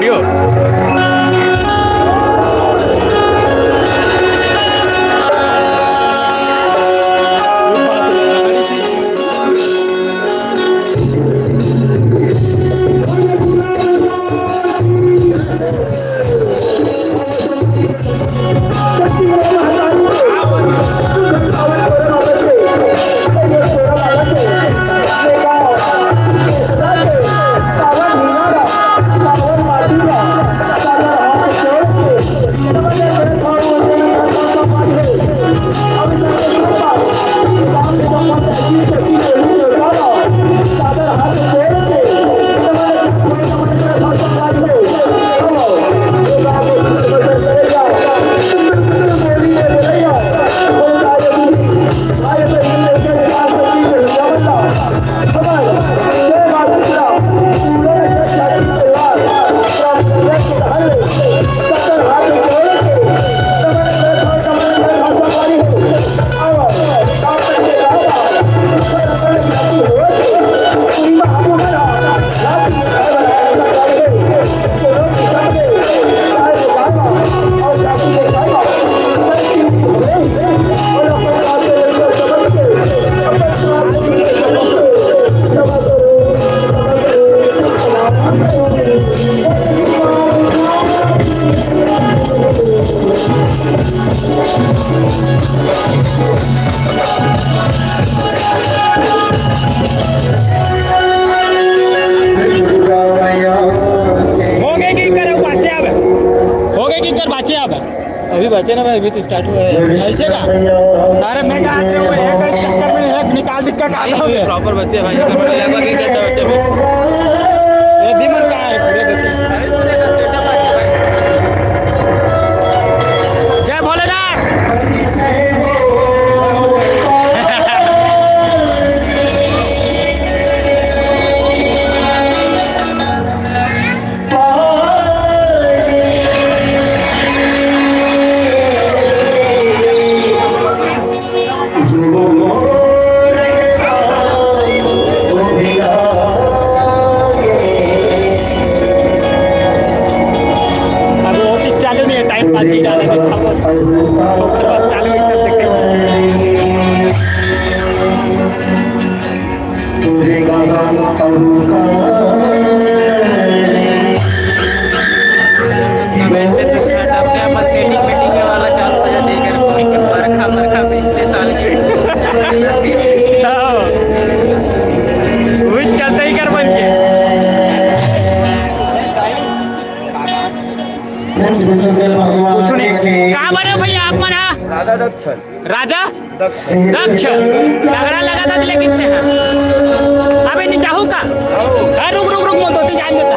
Video. अभी बचे ना भाई, अभी तो स्टार्ट हुआ है। ऐसे का अरे मैं कहा चक्कर में एक निकाल दिक्का प्रॉपर बच्चे भाई लगभग एक घंटा बच्चे में ये दिमाग का है पूरे बच्चे। जय भोलेनाथ। कहाँ बने भैया आप? मना राजा दक्ष। राजा दक्ष झगड़ा लगा था दिले कितने हैं? अबे नहीं चाहू का रुक रुक रुक मत होती जान देता।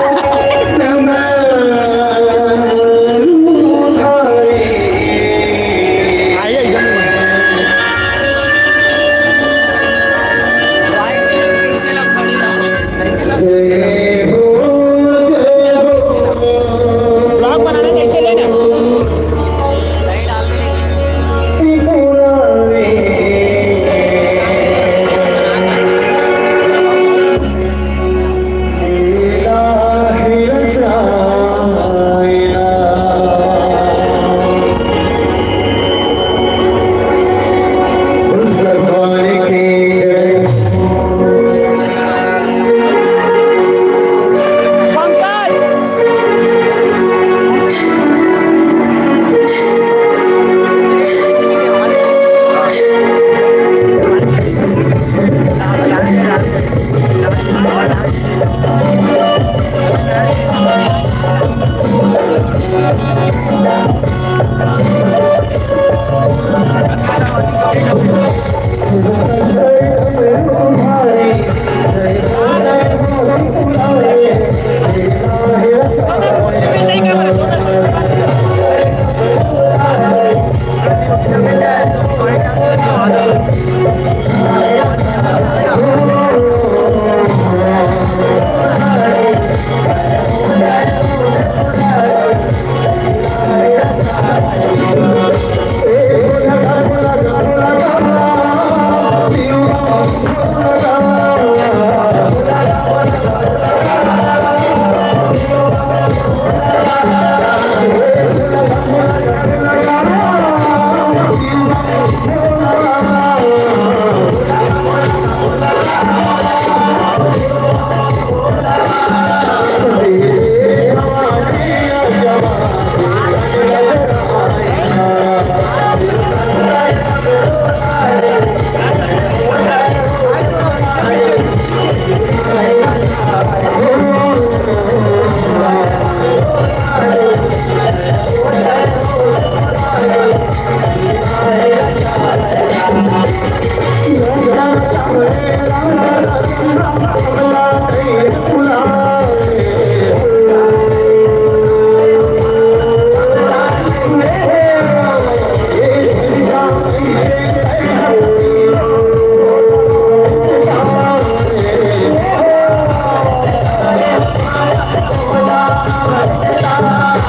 लीला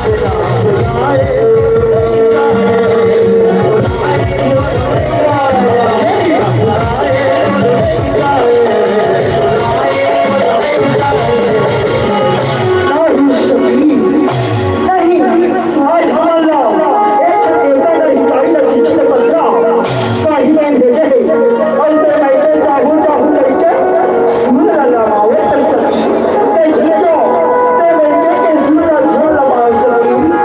Thank you.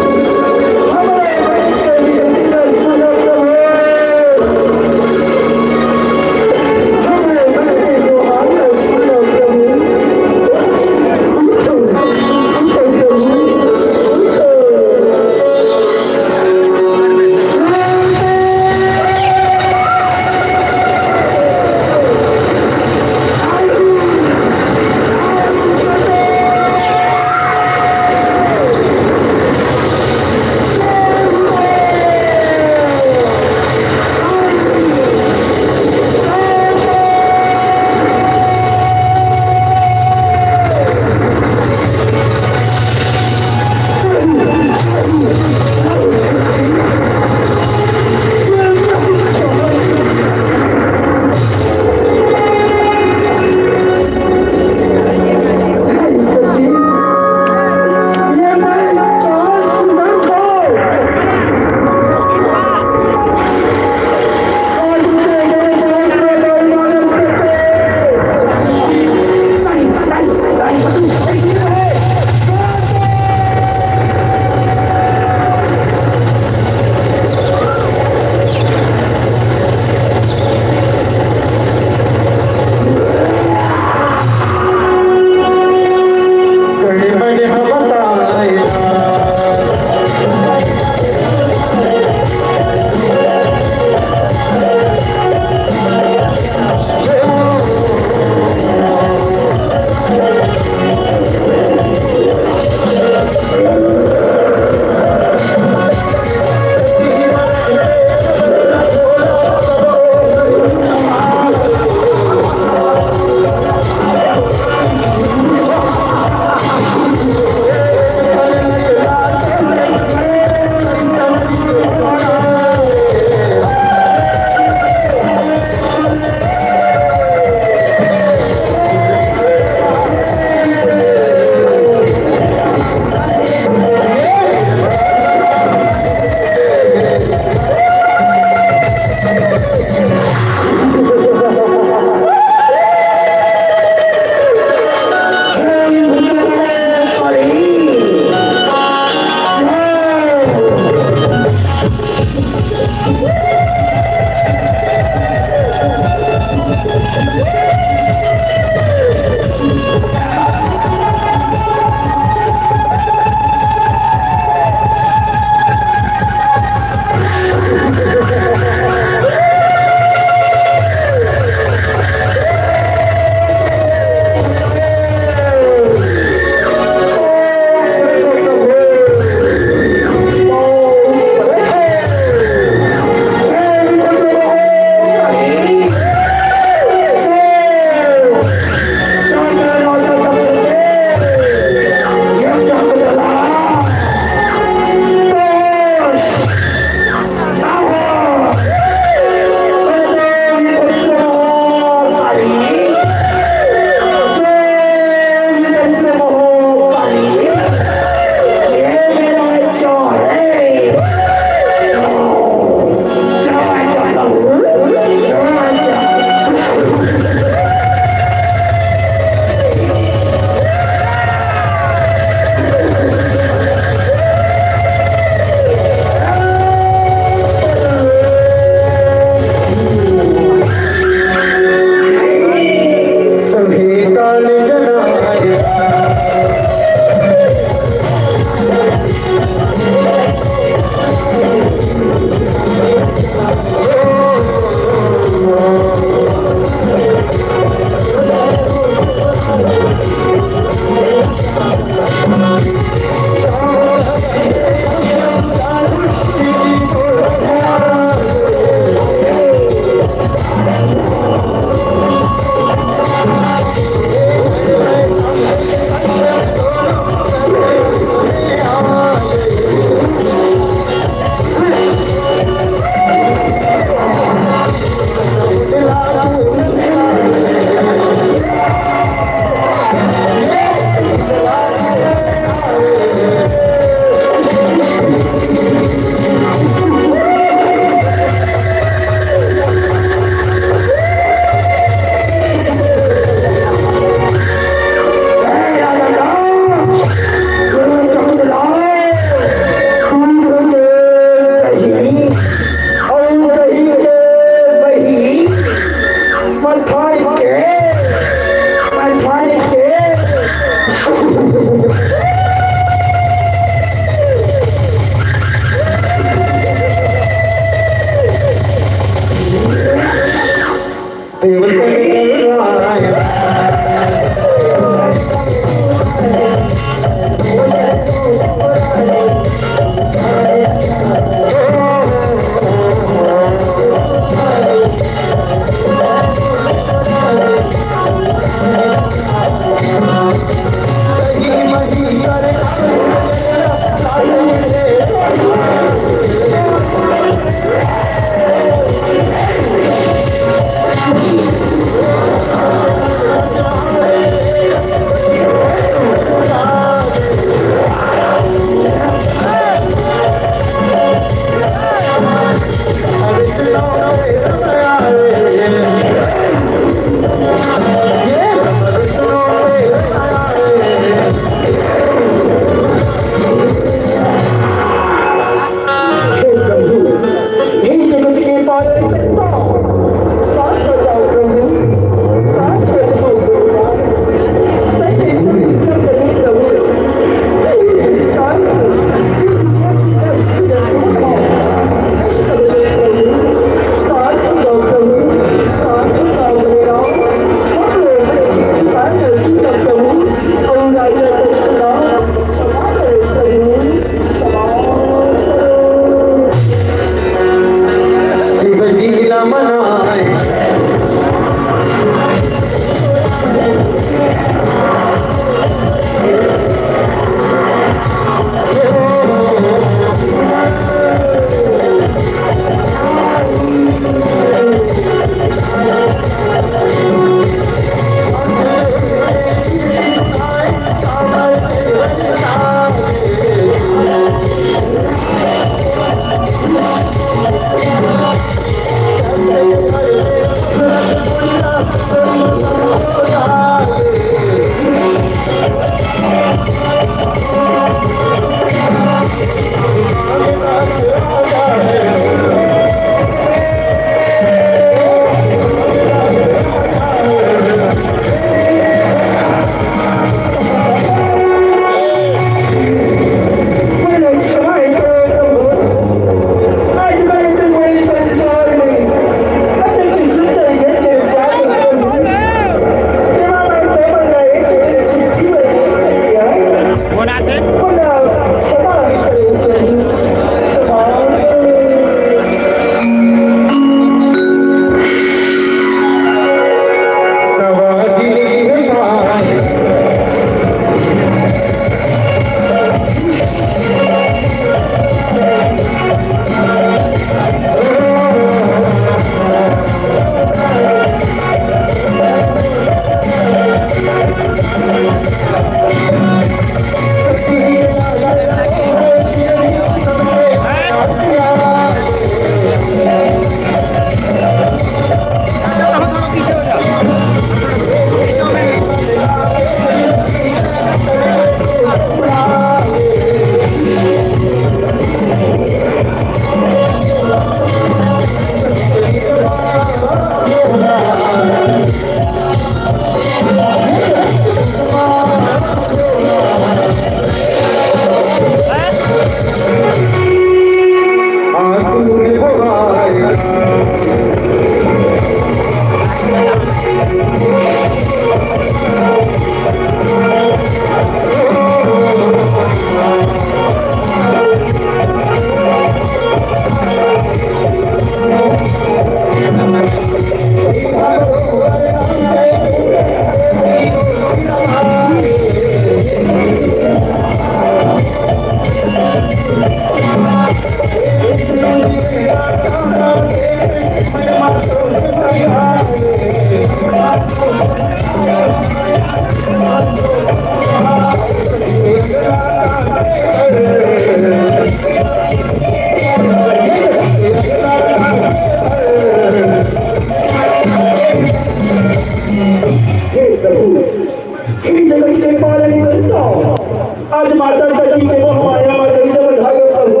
आज माता सती के मोह माया में कैसे बंधा गए प्रभु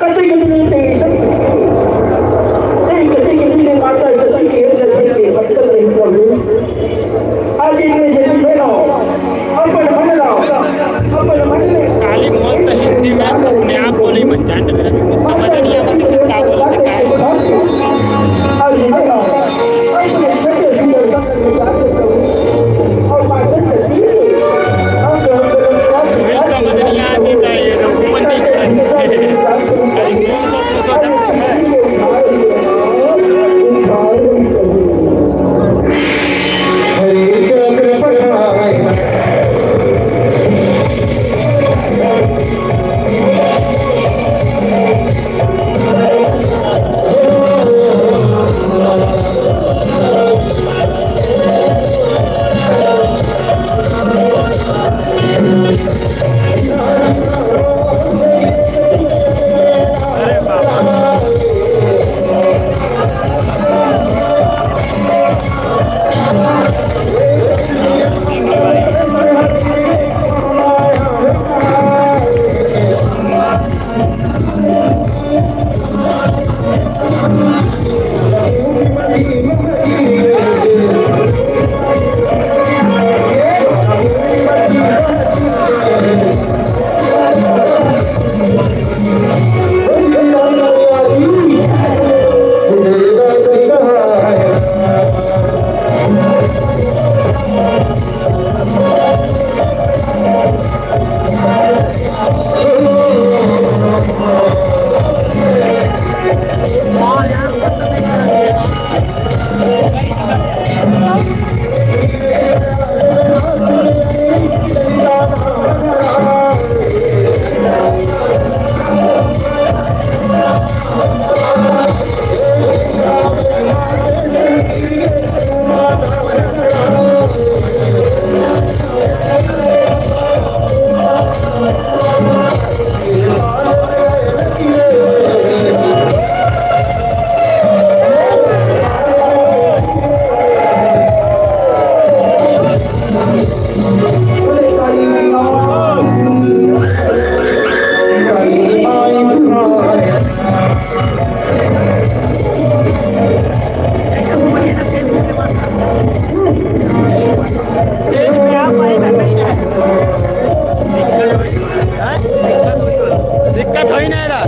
कति कति तेरी कति कति माता सती के के भटकल रही प्रभु आज इनमें से फेरो अपन मन लाओ अपन मन में काली मस्त हिंदी में अपने आप बोली बन जाए कुछ समझ नहीं आता कि क्या बोलते क्या है आज फेरो अपने सत्य सुंदर संग में जाते प्रभु और माता सती समझ नहीं आती था ये लोग बंदी दिक्कत हो ही नहीं रहा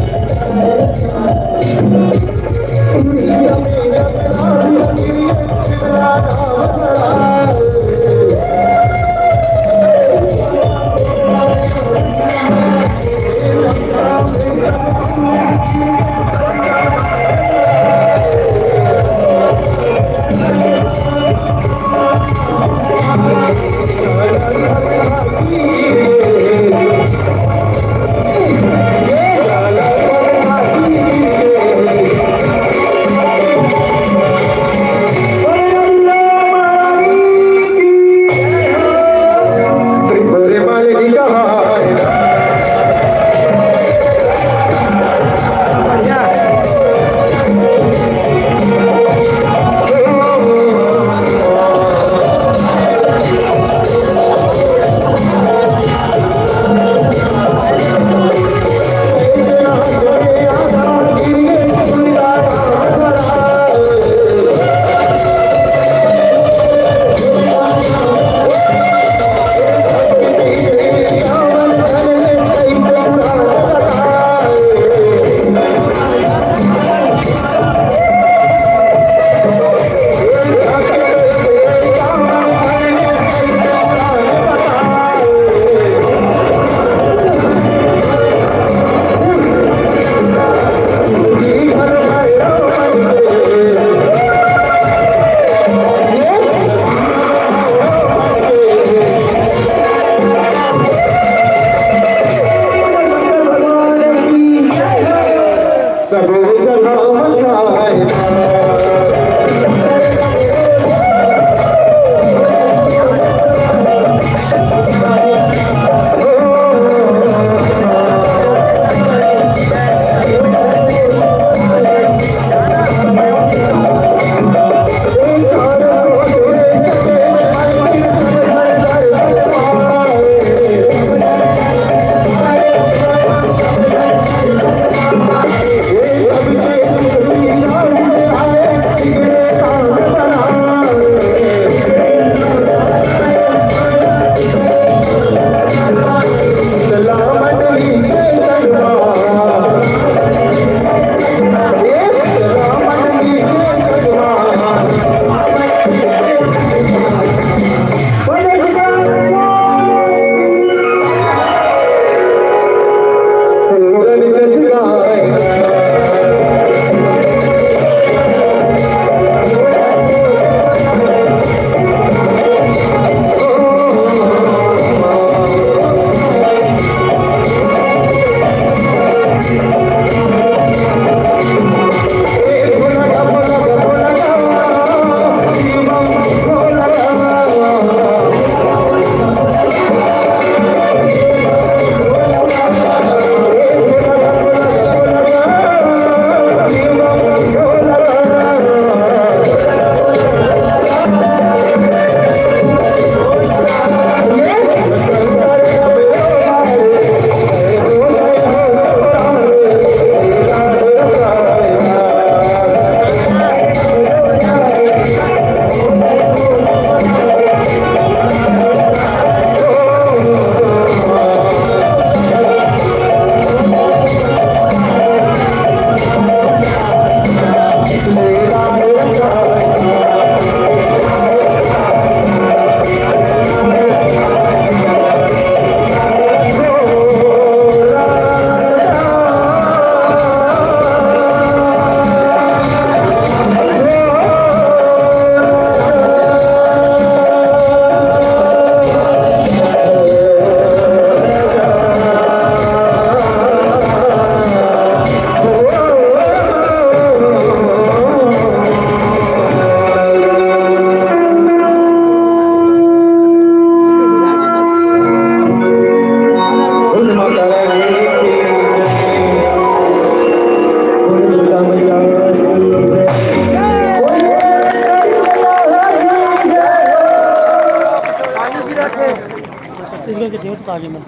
आगे में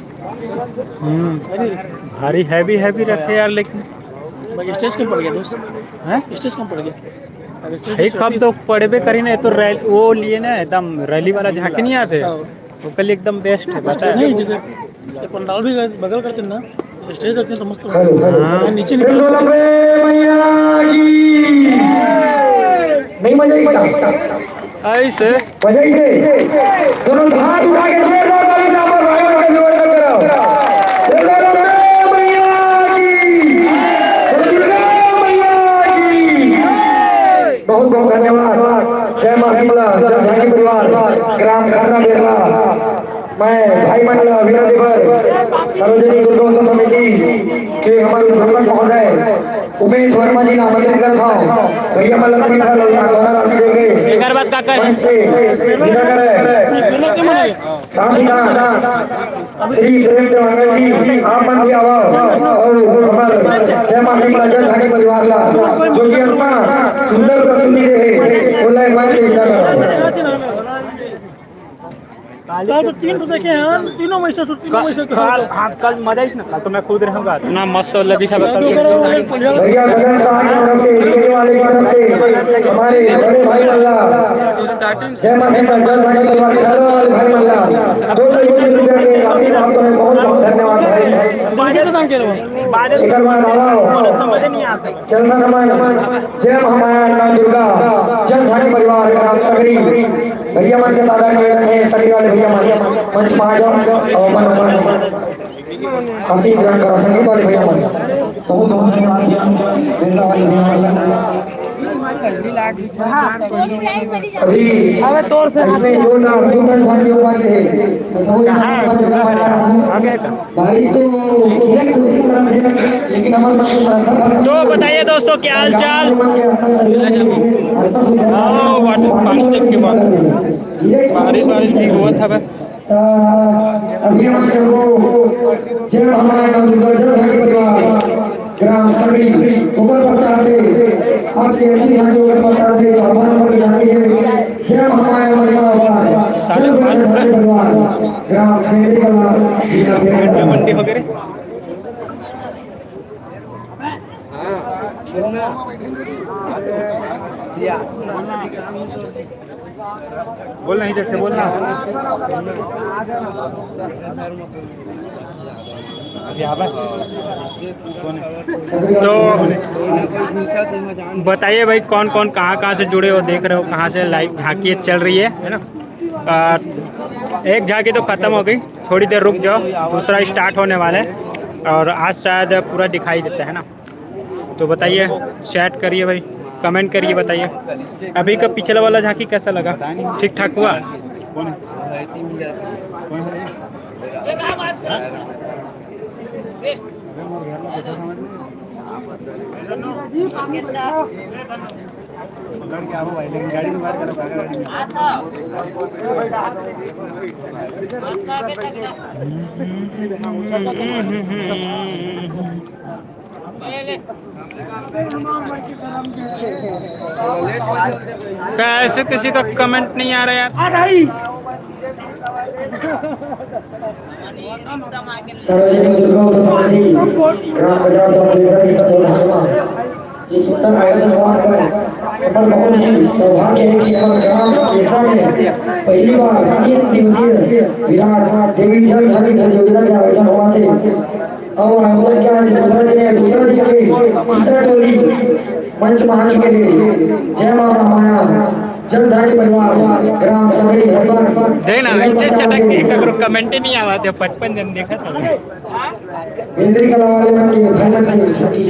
भारी हैवी हैवी रखे यार, लेकिन बाकी स्टेज कम पड़ गया दोस्त, हैं स्टेज कम पड़ गया। अगर स्टेज भाई कब तो पड़े करी ना, ये तो रैली वो लिए ना एकदम रैली वाला झांकी नहीं आते, वो कल एकदम बेस्ट है बता नहीं, जैसे ये पंडाल भी बगल करते हैं ना, स्टेज रखते हैं तो मस्त हेलो हाँ, नीचे निकल नहीं मजा ऐसे दोनों हाथ उठा के जोरदार ताली से हमारे भाई बहन का स्वागत करो। दुर्गा मैया की बहुत बहुत धन्यवाद। जय मां हिमला, जय झांकी परिवार, ग्राम खरना बेरला। मैं भाई मंडल विरादेवर सार्वजनिक दुर्गोत्सव समिति के हमारे प्रमुख महोदय उमेश वर्मा जी ने आमंत्रित करता हूँ। भैया मल्ल राशि देंगे एकर बात का कर श्री प्रेम देवांगन जी आप मन की आवाज और हमारे जय मां हिमला जय झांकी परिवार ला जो कि अपना सुंदर प्रस्तुति दे बोले मैं से कल तो 3 तो देखे हैं, तीनों में से कल मजा ही ना, तो मैं खुद रहूंगा इतना मस्त लगी सब भैया गगन साहब की तरफ से एरिया वाले की तरफ से हमारे बड़े भाई मल्ला जय मां हिमला जय झांकी परिवार के वाले भाई मल्ला 220 रुपया के राशि आपको मैं बहुत बहुत धन्यवाद भाई। बाजे तो दाम के रहो एक बार आओ समझ नहीं आता। चलना नमन जय महामाया मां दुर्गा जय झांकी परिवार ग्राम सगरी। भैया मन से दादा निवेदन है सगरी वाले भैया मंच में आ जाओ और मन हंसी ग्रहण करो। संगीत वाले भैया मन बहुत बहुत धन्यवाद। बेंगा वाले भैया अभी अबे तोर से इसमें जो नाम दुकान झांकी हुआ है आगे भाई तो लेकिन हमारे तो बताइए दोस्तों क्या हाल चाल। वाटर पानी देख के बाद बारिश भी हुआ था भाई। अभी हम जय हमारे परिवार ग्राम सगरी ऊपर प्रचार से आपसे ऐसी झांकी ऊपर प्रचार से भगवान पर झांकी है जय हमारे परिवार ग्राम मंडी वगैरह बोलना ही जैसे बोलना तो बताइए भाई कौन कौन कहाँ से जुड़े हो, देख रहे हो कहाँ से लाइव झांकी चल रही है ना। एक झांकी तो ख़त्म हो गई, थोड़ी देर रुक जाओ, दूसरा स्टार्ट होने वाला है और आज शायद पूरा दिखाई देता है ना। तो बताइए, चैट करिए भाई, कमेंट करिए, बताइए अभी का पिछला वाला झांकी कैसा लगा, ठीक ठाक हुआ। गाड़ी में बात करो कैसे किसी का कमेंट नहीं आ रहा यार। सार्वजनिक दुर्गोत्सव समिति ग्राम बाजार ये सुंदर आयोजन हुआ है। पर बहुत ही सौभाग्य है कि हमारे ग्राम केसरा में पहली बार 3 दिवसीय विराट देवी जल झांकी प्रतियोगिता के आयोजन हुआ थे और आयोजन के आज दूसरा दिन है। दूसरा दिन के तीसरा टोली मंच में आ चुके हैं। जय मां महामाया जल झांकी परिवार ग्राम सगरी हरिद्वार। देखना ऐसे चटक के ककरो कमेंट नहीं आवा थे, 55 जन देखा था। इंद्री कला वाले मन के भाई मन के छठी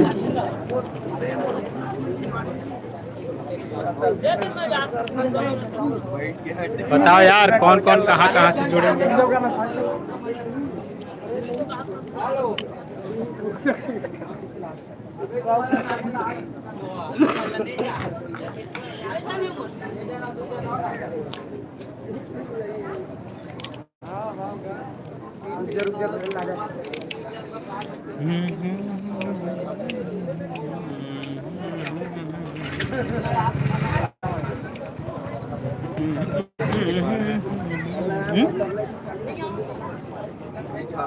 बताओ यार कौन कौन कहाँ से जुड़े हुए।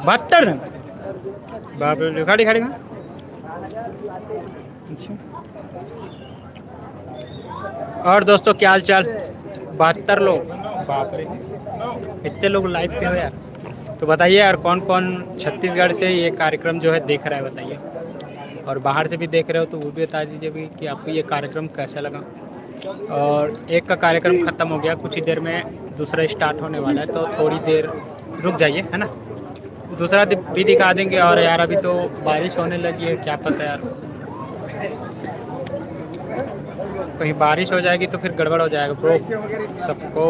72 जन बाप रे खाड़ी खाड़ी में अच्छा। और दोस्तों क्या हाल चाल 72 लोग बाप रे इतने लोग लाइव पे हो यार। तो बताइए यार कौन कौन छत्तीसगढ़ से ये कार्यक्रम जो है देख रहा है बताइए, और बाहर से भी देख रहे हो तो वो भी बता दीजिए भी कि आपको ये कार्यक्रम कैसा लगा। और एक का कार्यक्रम ख़त्म हो गया, कुछ ही देर में दूसरा स्टार्ट होने वाला है, तो थोड़ी देर रुक जाइए है ना, दूसरा भी दिखा देंगे। और यार अभी तो बारिश होने लगी है, क्या पता यार कहीं बारिश हो जाएगी तो फिर गड़बड़ हो जाएगा ब्रो, सबको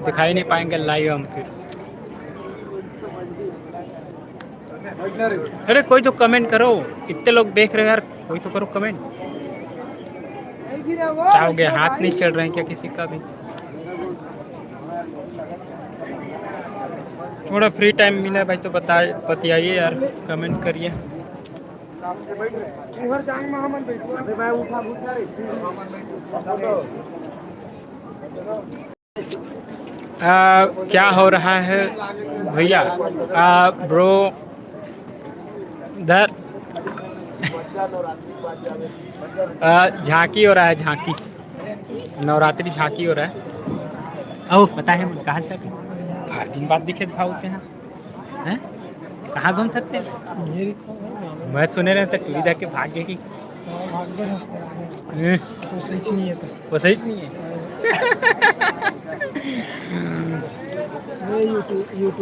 दिखाई नहीं पाएंगे लाइव हम फिर। अरे कोई तो कमेंट करो, इतने लोग देख रहे हो यार, कोई तो करो कमेंट। क्या हो गया, हाथ नहीं चल रहे हैं क्या किसी का भी? थोड़ा फ्री टाइम मिला भाई तो बताइए यार, कमेंट करिए। क्या हो रहा है भैया? ब्रो इधर झांकी हो रहा है, झांकी नवरात्रि झांकी हो रहा है। ओह पता है कहाँ से दिन बाद दिखे भाव के यहाँ हैं, कहाँ घूम सकते हैं? मैं सुने रहे थे टूरी के भाग्य की वो सही नहीं है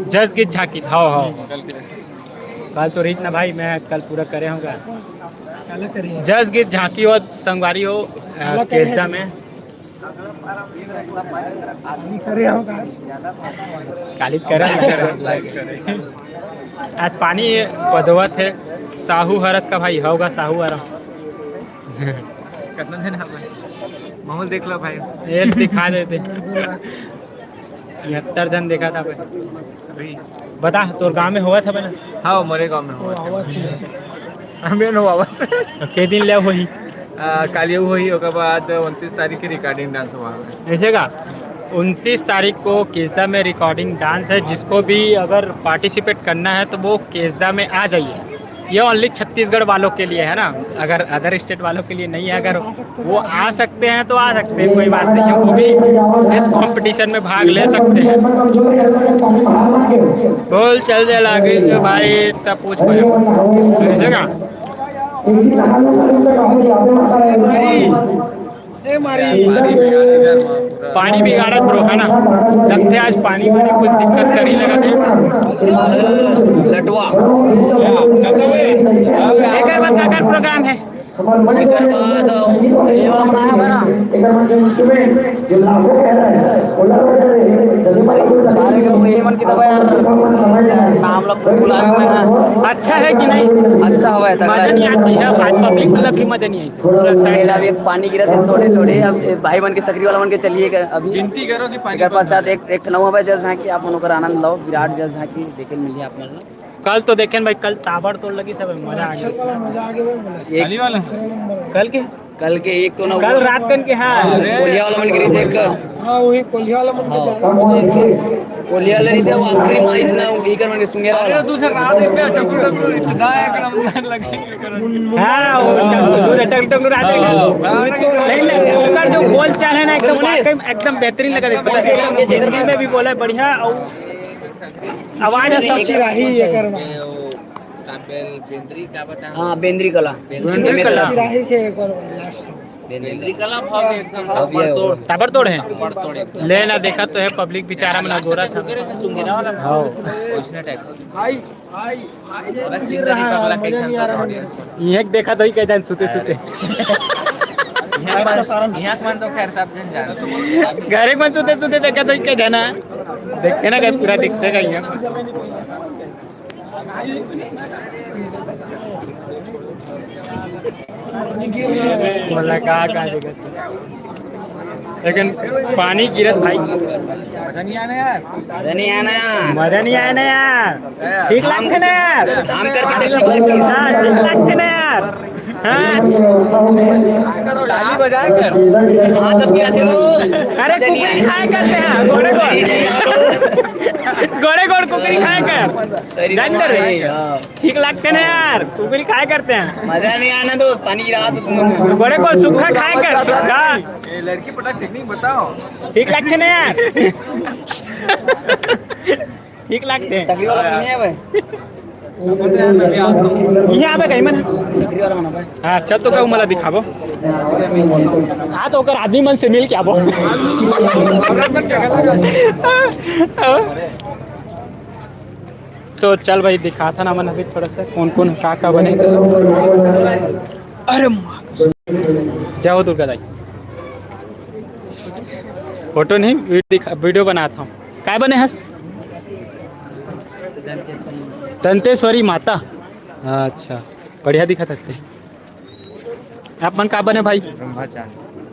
जस की झांकी हाँ हाँ कल तो रीच ना भाई, मैं कल पूरा करे होगा। जस की झांकी हो संगवारी हो केसदा में काली करे आज पानी पदवत है। साहू हरस का भाई होगा साहू हरम कितना दिन माहौल देख लो भाई, ये दिखा देते 73 जन देखा था भाई। बता तोर गांव में हुआ था बना? हाँ मेरे गांव में हुआ हमें हुआ के दिन ले वही काली हुई ओकर बाद 29 तारीख की रिकॉर्डिंग डांस हुआ ऐसे का 29 तारीख को केसदा में रिकॉर्डिंग डांस है। जिसको भी अगर पार्टिसिपेट करना है तो वो केसदा में आ जाइए। ये ओनली छत्तीसगढ़ वालों के लिए है ना, अगर अदर स्टेट वालों के लिए नहीं है। अगर वो आ सकते हैं तो आ सकते हैं, कोई बात नहीं है, वो भी इस कंपटीशन में भाग ले सकते हैं। बोल चल दे लागे जो भाई तब पूछ पाए कैसे का पानी भी गाड़ा ब्रो है ना, लगते आज पानी में कुछ दिक्कत कर ही लगा थे लटवा एक प्रोग्राम है अच्छा है कि नहीं? अच्छा हुआ है पब्लिक मतलब भी मजा नहीं आई। अभी पानी गिरा थे थोड़े थोड़े, अब भाई बन के सक्रिय वाला बन के चलिए अभी गिनती करो कि पानी के पश्चात एक नवा भाई जस कि आप मनोकर आनंद लो विराट जस की देखे मिली आप लोग। कल तो देखें भाई, कल ताबड़ तोड़ लगी सब, मजा आ गया। कल के एक तो ना कल रात कन के हाँ कोलिया वाला मन गिरी से एक हाँ वही कोलिया वाला मन कोलिया वाला से आखिरी माइस ना इकर मन के सुंगेरा वाला दूसरा रात में इतना एकदम लगे हां वो टक टक रात में ओकर जो बोल चाल है ना एकदम बेहतरीन लगा देता है। हिंदी में भी बोला बढ़िया और आवाज सब सिराही एकर में बेंद्री क्या बता? हां बेंद्री कला सिराही के एक बार लास्ट बेंद्री कला भाव एकदम ताबड़तोड़ है लेना देखा तो है पब्लिक बेचारा में गोरा था सुंगेरा वाला हां उसने टाइप भाई बड़ा चिंगारी पगला कैसा ऑडियंस ये देखा तो ही कह जान सुते सुते यहाँ मन तो खैर सब जन जान घरे में सुते सुते देखा तो ही कह जाना देखते ना कहीं पूरा दिखते का यहाँ बोला कहाँ लेकिन पानी गिरत भाई मजा नहीं आना यार ठीक लगते ना यार काम करके ठीक लगते ना यार हाँ ताली बजा कर हाथ जब गिराते हो अरे कुकरी खाया करते हैं गोड़े गोड़ कुकरी खाया कर जान कर ठीक लगते ना यार कुकरी खाया करते हैं मजा नहीं आना दोस्त पानी गिरा तो तुम गोड़े गोड़ सूखा खाया कर सूखा लड़की पटा टेक्निक बताओ। ठीक लगते ना यार ठीक लगते हैं सकरी वाला नहीं है भाई यहाँ पे कहीं मन सकरी वाला होना भाई हाँ चल तो कहूँ मला दिखाबो हाँ तो ओकर आदमी मन से मिल के आबो तो चल भाई दिखा था ना मन अभी थोड़ा सा कौन कौन का बने तो अरे जय हो दुर्गा दाई फोटो नहीं वीडियो बनाता हूँ काय बने हस दंतेश्वरी माता अच्छा बढ़िया दिखा था आप मन का बने भाई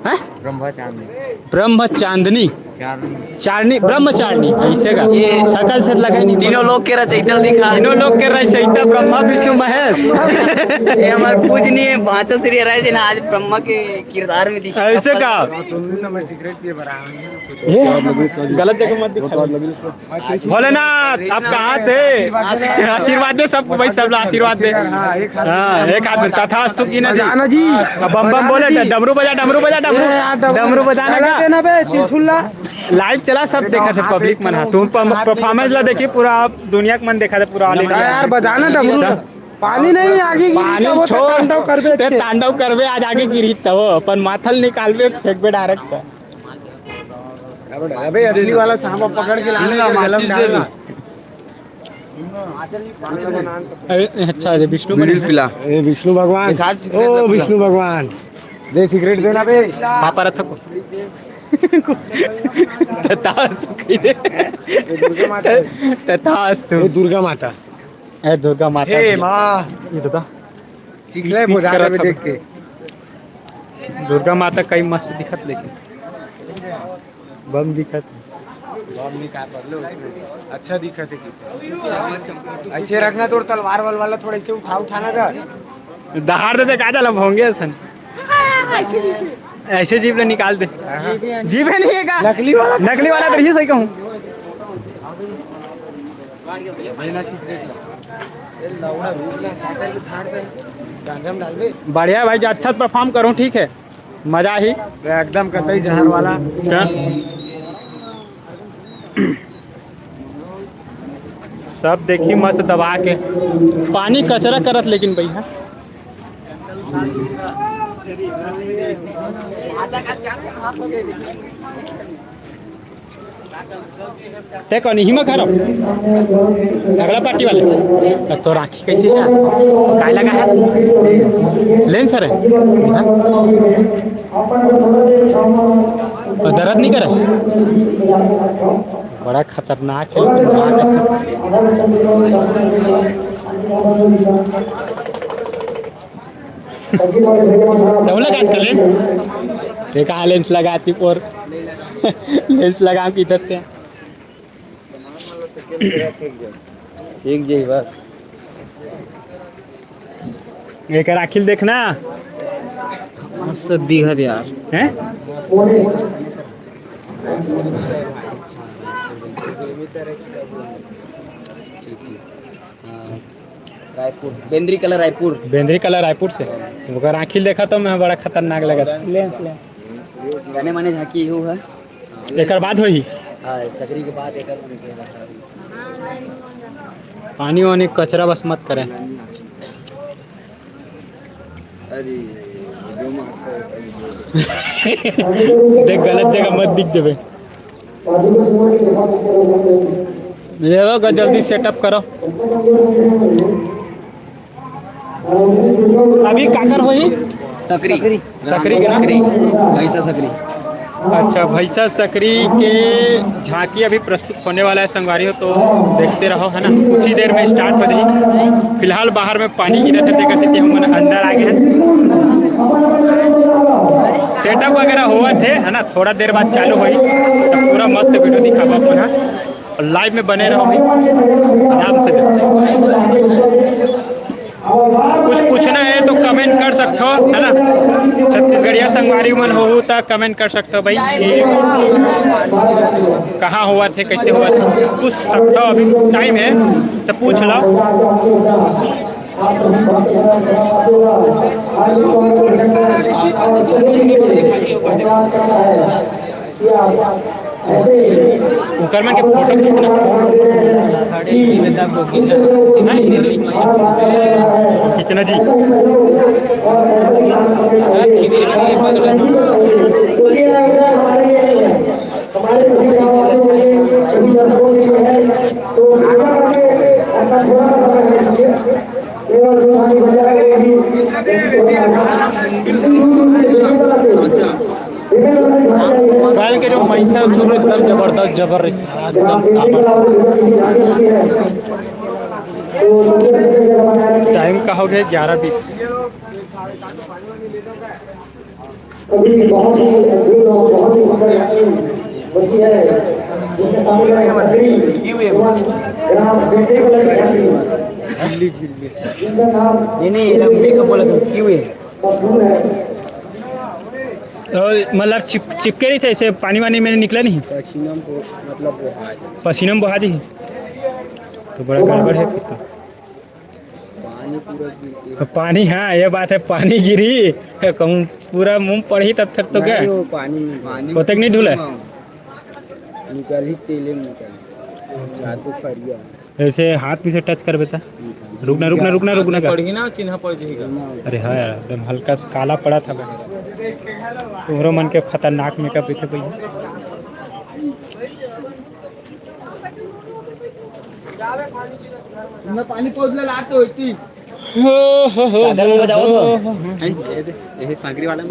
हाँ? ब्रह्म चांदनी चारनी ब्रह्मचारिणी ऐसे का सकल से लगा नहीं तीनों लोग के रचयिता दिखा तीनों लोग के रचयिता ब्रह्मा विष्णु महेश ये हमारे पूजनीय भाषा श्री राय जी ने आज ब्रह्मा के किरदार में दिखा ऐसे का मैं सिगरेट पिए बरा ये गलत जगह मत दिखा भोलेनाथ आप कहाँ थे आशीर्वाद दे सबको भाई सब लोग आशीर्वाद दे हाँ एक आदमी तथास्तु की ना जी बम बम बोले डमरू बजा डमरू बजाना का लाइव चला सब देखा था पब्लिक मन तुम परफॉर्मेंस ला देखी पूरा दुनिया के मन देखा था पूरा ऑल इंडिया यार बजाना डमरू पानी नहीं आगे पानी तांडव करबे आज आगे गिरी तो अपन माथल निकालबे फेंकबे डायरेक्ट अबे असली वाला सांप पकड़ के लाने डालना अच्छा विष्णु विष्णु भगवान ओ विष्णु भगवान दे सिगरेट देना बे पापा रथ को तथास्तु दुर्गा माता ए दुर्गा माता हे माँ ये दुर्गा चिकले बुझा रहे देख के दुर्गा माता कई मस्त दिखत लेकिन बम दिखत अच्छा दिखा थे ऐसे रखना तो तलवार वाला थोड़ा से उठाना का दहाड़ देते का चला भोंगे सन ऐसे जीप ले निकाल दे जीप है नहीं है का नकली वाला तो ये सही कहूँ बढ़िया भाई अच्छा परफॉर्म करूँ ठीक है मजा ही एकदम कतई जहर वाला सब देखी मस्त दबा के पानी कचरा करत लेकिन भैया ते कौन हिम्मत खराब अगला पार्टी वाले तो राखी कैसी है काय लगा है लेंस है दर्द नहीं करे बड़ा खतरनाक है लेंस कहा लेंस लगाती और लेंस लगा के इधर पे एक जी बस एक राखिल देखना दिखत यार हैं रायपुर बेंद्री कलर रायपुर से अगर आखिल देखा तो मैं बड़ा खतरनाक लगा लेंस गाने माने झांकी यू है एक बाद होई सकरी के बाद एक पानी वानी कचरा बस मत करें देख गलत जगह मत दिख जावे ये लोग जल्दी सेटअप करो अभी काकर होई सकरी के नाम भैंसा सकरी अच्छा भैंसा सकरी के झांकी अभी प्रस्तुत होने वाला है संगवारियों तो देखते रहो है ना कुछ ही देर में स्टार्ट हो रही फिलहाल बाहर में पानी गिरे थे देखते थे हम अंदर आ गए सेटअप वगैरह हुआ थे है ना थोड़ा देर बाद चालू हुई तो पूरा मस्त वीडियो दिखावा अपना और लाइव में बने रहो भाई आराम से कुछ पूछना है तो कमेंट कर सकते हो छत्तीसगढ़िया संगवारी मन हो तो कमेंट कर सकते हो भाई कि कहाँ हुआ थे, कैसे हुआ थे, पूछ सकते हो। अभी टाइम है तो पूछ लो। उकरमन के फोटो खींचना जी। कल के जो महिषा चूर एकदम जबरदस्त जबरदस्त एकदम टाइम का हो गया 11:20। मतलब चिपके नहीं थे ऐसे, पानी वानी में निकला नहीं, पसीना में बहा दी तो बड़ा गड़बड़ है फिर तो। पानी, हाँ ये बात है, पानी गिरी कहूँ पूरा मुंह पड़ी तब फिर तो क्या पानी होते नहीं ढूला निकल ही तेले में निकल खरिया ऐसे हाथ भी से टच कर बेटा। रुकना रुकना रुकना रुकना का पड़ी ना चिन्ह पड़ जाएगा। अरे हाँ यार एकदम हल्का सा काला पड़ा था तुम्हारा मन के खतरनाक मेकअप थे भैया। पानी पोजला लाते होती सागरी वाला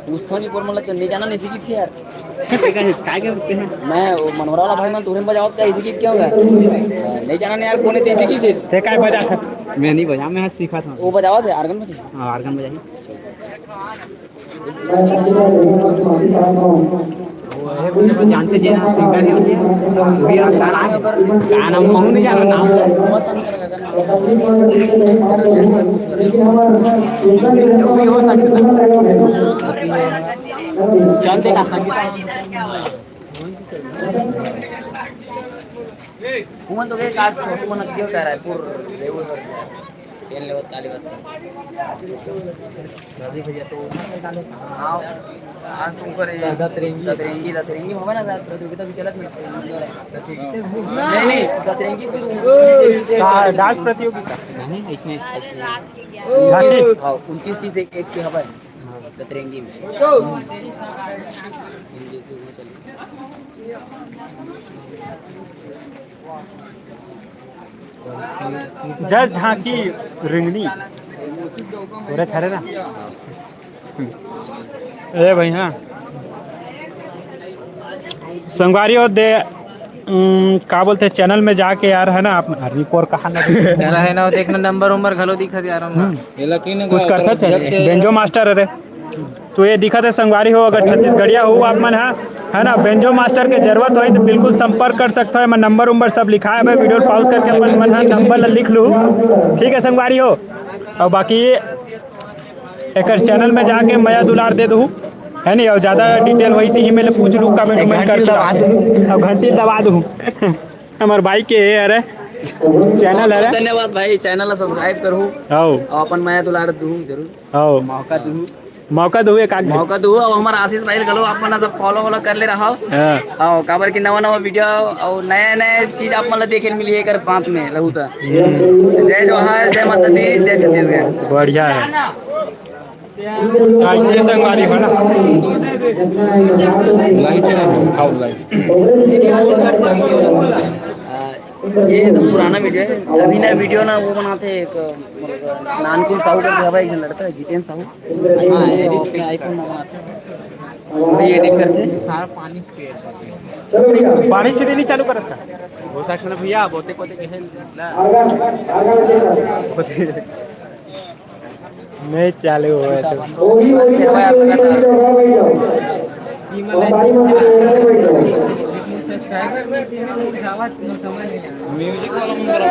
पूछता नहीं पर मतलब नहीं जाना नहीं सीखी थी यार। काय करते हैं मैं वो मनोहरा वाला भाई मैं तुरंत बजाओ तो ऐसी क्या होगा नहीं जाना नहीं यार कौन है सीखी थी ते काय बजा था? मैं नहीं बजा, मैं सीखा था। वो बजावा थे आर्गन बजा। हां आर्गन बजाई वो जानते जी ना सिंगर ही होते हैं भी गाना गाना हम नहीं जाना नाम मस्त नहीं करेगा जानते का संगीत घूमन तो गए कार छोटू मन क्यों कह रहा है पूर लेवल तेल लेवल ताली बस दादी भैया तो आओ आज तुम करे दतरेंगी दतरेंगी होगा ना प्रतियोगिता भी चलत नहीं नहीं दतरेंगी भी डांस प्रतियोगिता नहीं इसमें झांकी 29-30 एक की खबर दतरेंगी में हिंदी से वो चल जज झांकी रिंगनी पूरे खड़े ना। अरे भाई हाँ संगवारी और दे का बोलते हैं चैनल में जाके यार है ना आप आर्मी कोर कहा ना है ना देखना नंबर उम्र घलो दिखा यार कुछ करता चाहिए बेंजो मास्टर। अरे तो ये दिखा था संगवारी हो अगर छत्तीसगढ़िया हो आप मन है ना बेंजो मास्टर के जरूरत हो तो बिल्कुल संपर्क कर सकते हो। मैं नंबर उम्बर सब लिखा है भाई वीडियो पॉज करके अपन मन है नंबर लिख लूँ ठीक है संगवारी हो। और बाकी एक चैनल में जाके मैं दुलार दे दूँ है नहीं और ज़्यादा डिटेल वही थी मैं पूछ लूँ कमेंट करके अब घंटी दबा दूँ हमारे भाई के अरे चैनल है। धन्यवाद भाई चैनल सब्सक्राइब करूँ और अपन मैं दुलार दूँ जरूर मौका दो एक मौका दो। अब हमारा आशीष भाई करो आप मन सब फॉलो वॉलो कर ले रहा हो काबर की नवा नवा वीडियो और नया नया चीज आप मतलब देखे मिली है कर साथ में रहू तो जय जोहार जय माता दी जय छत्तीसगढ़ बढ़िया है ऐसे संगवारी हो ना ये तो पुराना वीडियो है। अभी नया वीडियो ना वो बनाते एक नानकुल साहू करके हवा एक लड़का है जितेंद्र साहू आईफोन बनाते एडिट करते सारा पानी पानी सीधे नहीं चालू करता हो सकता भैया बोते कोते कहे नहीं चालू हुआ तो म्यूजिक वाला मंदिर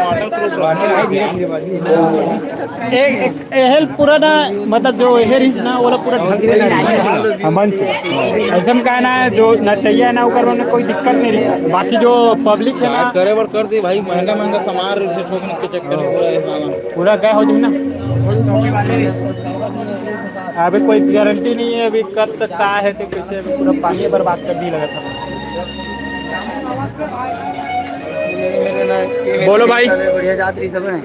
हेल्प पूरा ना मतलब जो हेर ना वो पूरा ढक देना मंच ऐसा में कहना है जो नचैया ना ऊपर में कोई दिक्कत नहीं रही। बाकी जो पब्लिक है ना करे बर कर दी भाई, महंगा महंगा सामान से ठोकने के चक्कर में पूरा क्या हो जाए ना। अभी कोई गारंटी नहीं है अभी कब तक क्या है तो पीछे पूरा पानी बर्बाद कर दी लगा था। बोलो भाई। बढ़िया यात्री सब है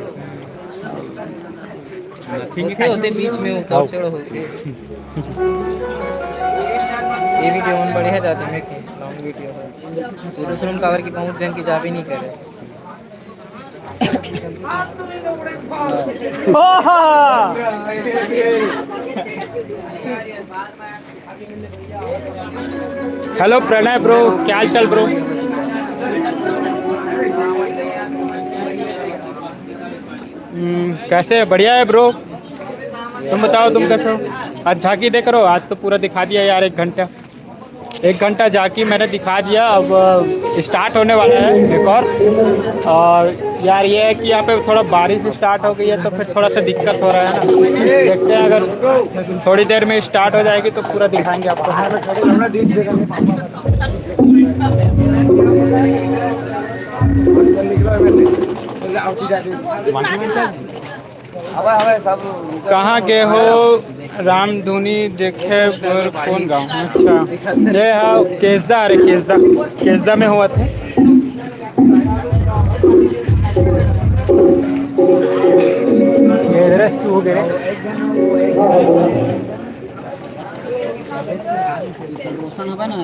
होते बीच में उतार चढ़ होते। ये वीडियो मन बढ़िया जाते हैं कि लॉन्ग वीडियो शुरू शुरू में कवर की पहुंच जन की जाबी नहीं करे। हेलो प्रणय ब्रो, क्या हाल चाल ब्रो? कैसे है? बढ़िया है ब्रो, तुम बताओ तुम कैसे हो? आज झांकी देख रहे हो? आज तो पूरा दिखा दिया यार, 1 घंटा झांकी मैंने दिखा दिया। अब स्टार्ट होने वाला है एक और यार ये है कि यहाँ पे थोड़ा बारिश स्टार्ट हो गई है तो फिर थोड़ा सा दिक्कत हो रहा है ना। देखते हैं अगर थोड़ी देर में स्टार्ट हो जाएगी तो पूरा दिखाएंगे आपको। कहाँ के हो? रामधुनी देखे कौन गाँव? अच्छा ये हाँ केसदा, अरे केसदा में हुआ था। रोशन होगा ना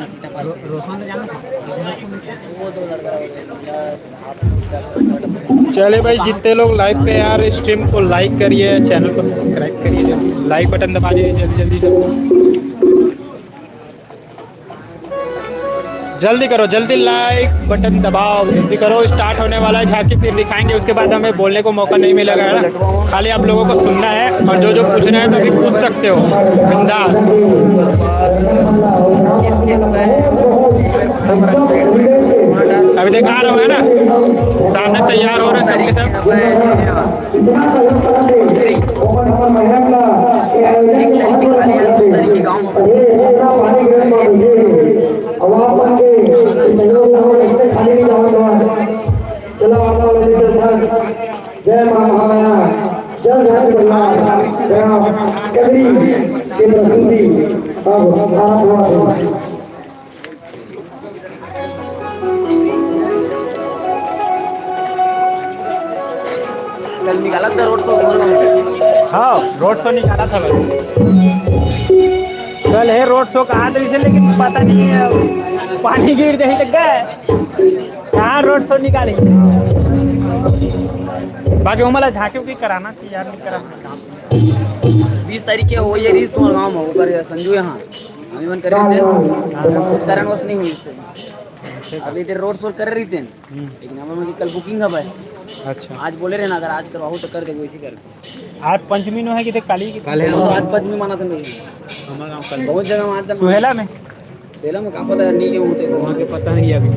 चले भाई, जितने लोग लाइव पे यार स्ट्रीम को लाइक करिए, चैनल को सब्सक्राइब करिए, जल्दी लाइक बटन दबा दीजिए जल्दी करो, जल्दी लाइक बटन दबाओ, जल्दी करो। स्टार्ट होने वाला है झांकी, फिर दिखाएंगे, उसके बाद हमें बोलने को मौका नहीं मिलेगा है ना। खाली आप लोगों को सुनना है और जो पूछना है तो अभी पूछ सकते हो बिंदास। अभी दिखा रहा हूँ है ना, सामने तैयार हो रहे सब के सब। जय महामाया जय जय कबरी के प्रसूति अब आप हुआ। कल निकाला था रोड शो। हाँ रोड शो निकाला था भाई, कल है रोड शो कहा था इसे, लेकिन पता नहीं है पानी गिर दे तक गए कहाँ रोड शो निकाले। बाकी वो मला झांकी उकी कराना चाहिए यार, नहीं कराना। 20 तारीख हो ये रीज तुम्हारे गाँव में ऊपर संजू यहाँ हम मन कर रहे थे, कारणवश नहीं हुई। अभी इधर रोड शो कर रही थे लेकिन हमें कल बुकिंग है भाई। अच्छा आज बोले रहे ना अगर आज करवाओ तो कर देंगे, वैसे कर। आज पंचमी नो है कि काली की? कल है आज पंचमी माना था मेरी हमारा गाँव कल बहुत जगह मानता सुहेला में कहाँ पता नहीं के होते वहाँ के पता नहीं अभी।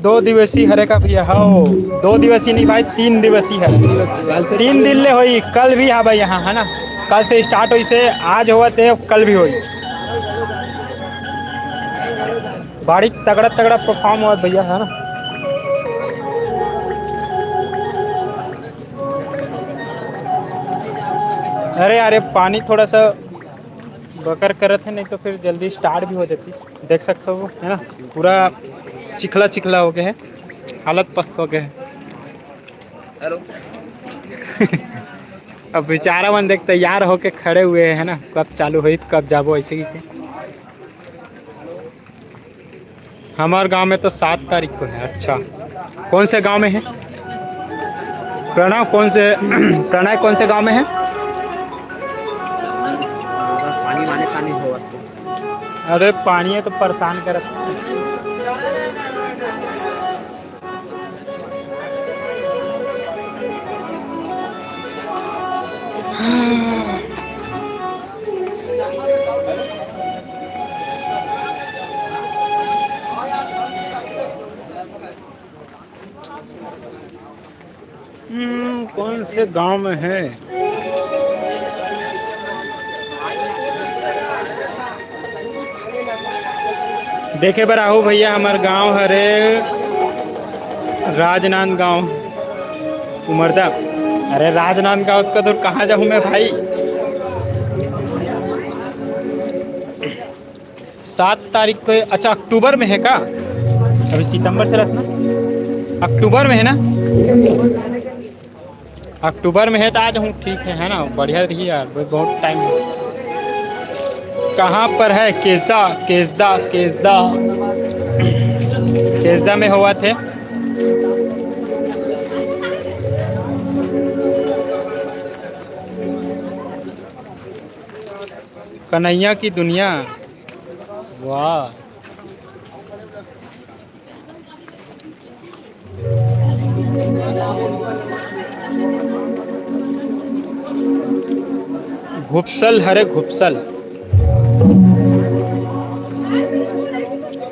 2 दिवसीय हरे का भैया हो, 2 दिवसीय नहीं भाई 3 दिवसीय है। 3 दिन ले हुई, कल भी है भाई यहाँ है ना। कल से स्टार्ट हुई से आज हुआ थे, कल भी हुई। बड़ी तगड़ा परफॉर्म हुआ भैया है ना। अरे अरे पानी थोड़ा सा बकर करत है, नहीं तो फिर जल्दी स्टार्ट भी हो जाती। देख सकते हो है ना, पूरा चिखला हो गया है, हालत पस्त हो गया है। हेलो अब बेचारा मन देख तैयार होके खड़े हुए हैं ना, कब चालू हुई कब जाबो ऐसे ही। हमारे गांव में तो 7 तारीख को है। अच्छा कौन से गांव में है प्रणय? कौन से गांव में है? पानी हो। अरे पानी है तो परेशान कर। कौन से गांव में है? देखे बर आहू भैया, हमार गांव हरे राजनांदगांव उमरदा। अरे राजनांदगांव का तो कहाँ जाऊँ मैं भाई? 7 तारीख को। अच्छा अक्टूबर में है का? अभी सितंबर चला था ना, अक्टूबर में है ना? अक्टूबर में है तो आज हूँ, ठीक है ना? बढ़िया रही यार, बहुत टाइम है। कहाँ पर है? केसदा केसदा केसदा केसदा में हुआ थे। कन्हैया की दुनिया, वाह। घुपसल हरे घुपसल।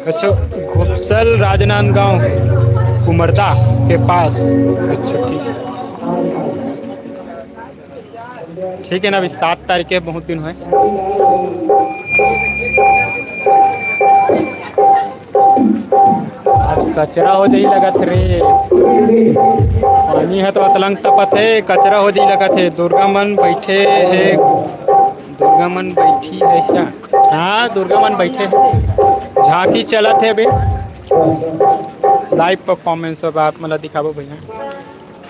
अच्छा घुपसल राजनांदगांव उमरदा के पास। अच्छा ठीक है ना। अभी 7 तारीख है, बहुत दिन हुए। आज कचरा हो जाई लगा थे रे। पानी है तो अतलंग तपत है, कचरा हो जाई लगा थे। दुर्गा मन बैठे है, दुर्गा मन बैठी है क्या? हाँ दुर्गा मन बैठे। झांकी चला थे अभी, लाइव परफॉर्मेंस और बात मतलब दिखाबो भैया।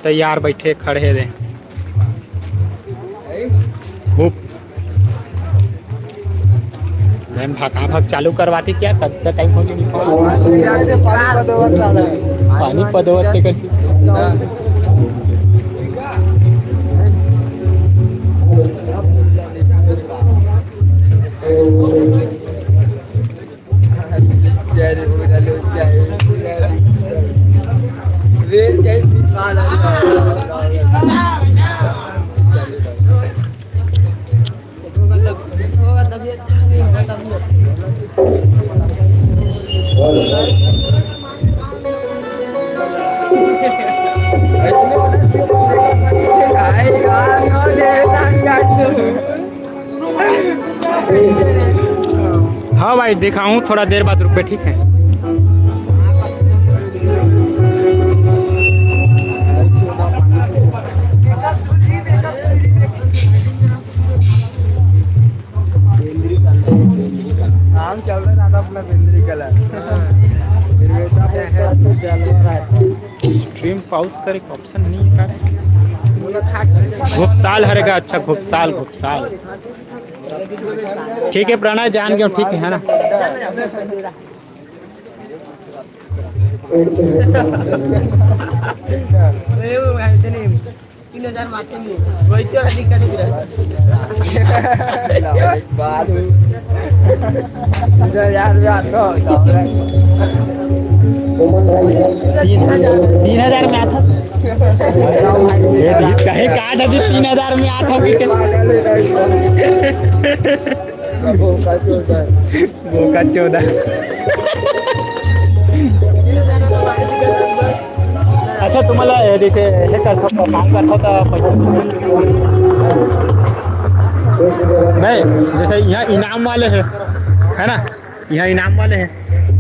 तैयार बैठे खड़े रे। मैम भाग चालू करवाती क्या? कब तक टाइम हो गया? पानी पदवत के कैसे? हाँ भाई दिखाऊं, थोड़ा देर बाद रुक पे, ठीक है? नाम चल रहा है अपना बेंद्री कलर। स्ट्रीम पाउस करे ऑप्शन नहीं है। घुपसाल हरेगा। अच्छा घुपसाल घुपसाल, ठीक है प्रणय जान गया, ठीक है ना? तीन हजार में आता कहे कार्ड अभी 3000 में आता बोका 14। अच्छा तुम्हाला जैसे हे करतो काम करतो तर पैसे नहीं? जैसे यहाँ इनाम वाले है ना? यहाँ इनाम वाले हैं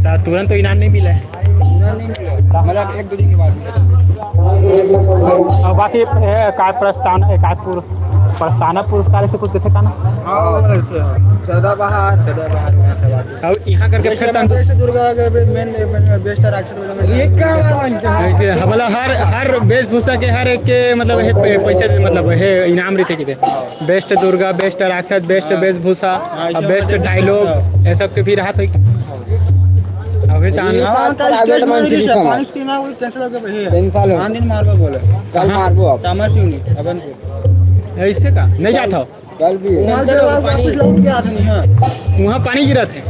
तो तुरंत तो इनाम नहीं मिला है, मतलब 1-2 दिन के बाद। और बाकी का प्रस्ताना पुरस्कार से कुछ देते का ना? सदाबहार अब यहाँ करके फिर दुर्गा मेन बेस्ट मतलब हर वेशभूषा के हर एक के मतलब है पैसे, मतलब है इनाम रहते कि बेस्ट दुर्गा, बेस्ट राक्षस, बेस्ट वेशभूषा, बेस्ट डायलॉग, ये सब के भी राहत हुई। अभी ऐसे का नहीं जाता हो? कल भी वहाँ पानी गिरा थे।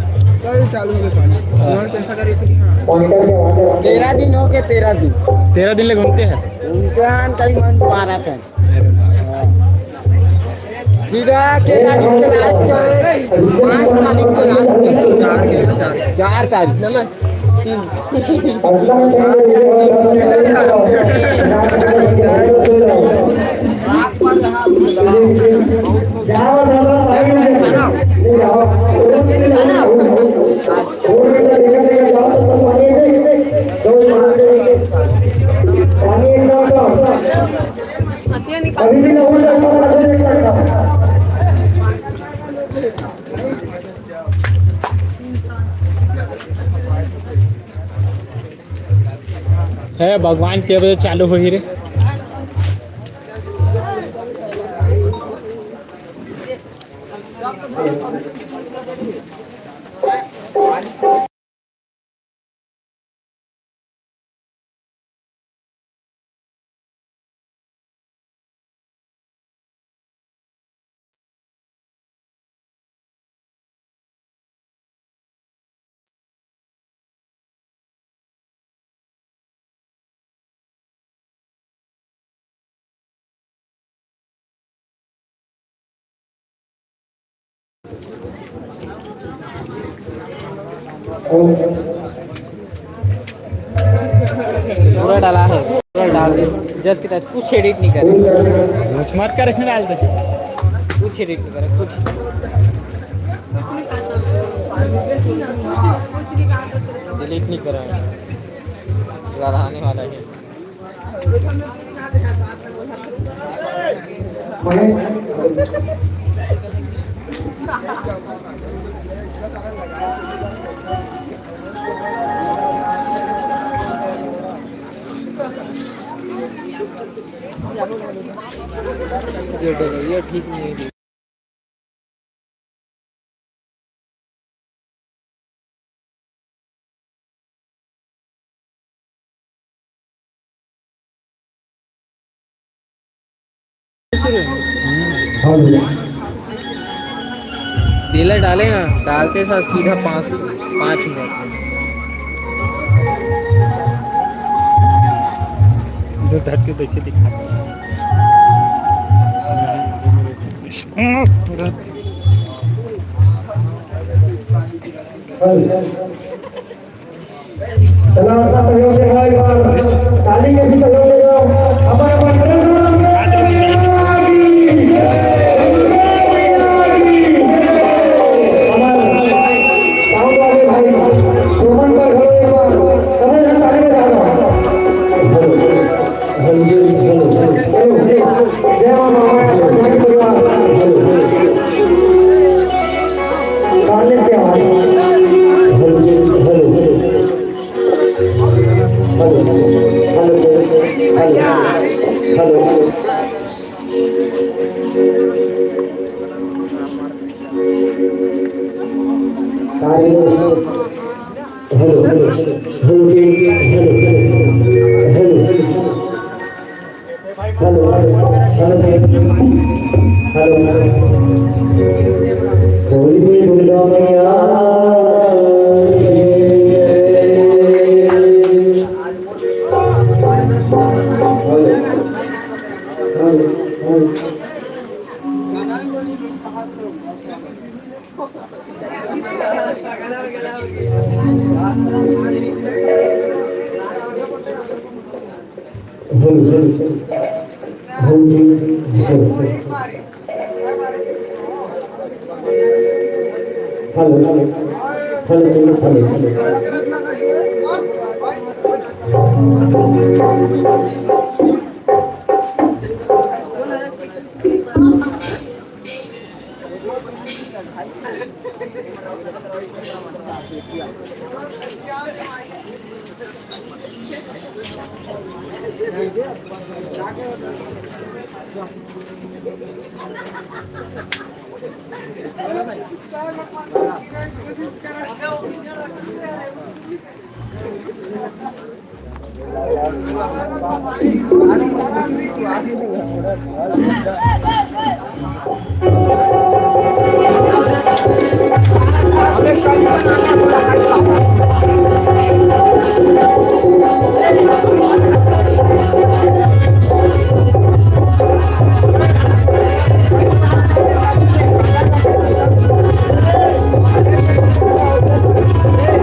चालू है पानी। 13 दिन हो गए, 13 दिन ले घूमते हैं उनका कई मन मारा था सीधा 13 दिन के लास्ट 5 तारीख को लास्ट 4 तारीख अभी भी नहीं है भगवान के वजह चालू हो ही रे। पूरा डाला है, पूरा डाल दे जस्ट की टच, कुछ एडिट नहीं करे, कुछ मत कर इसमें डाल दे। कुछ एडिट नहीं करे, कुछ डिलीट नहीं करा, पूरा आने वाला है। ये ठीक नहीं है। तेल डालेगा, डालते साथ सीधा 5 मिनट जो धर के वैसे दिखा। ताली के भी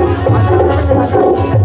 Thank you.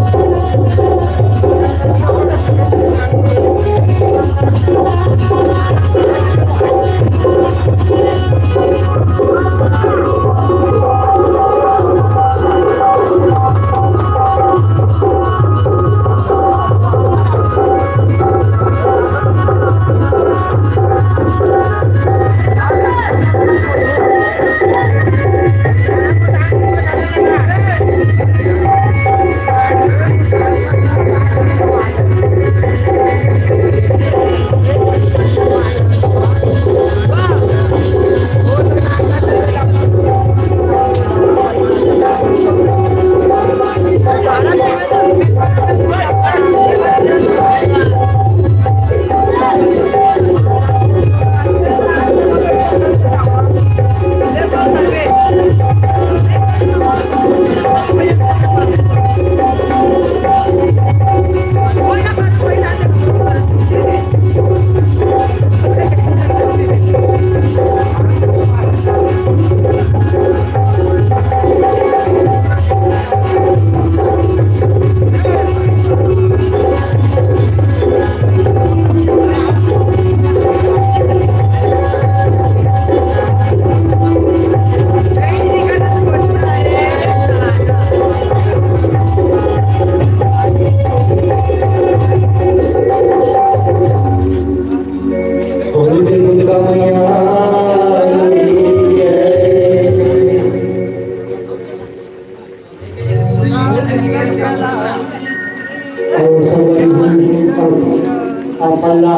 आपल्याला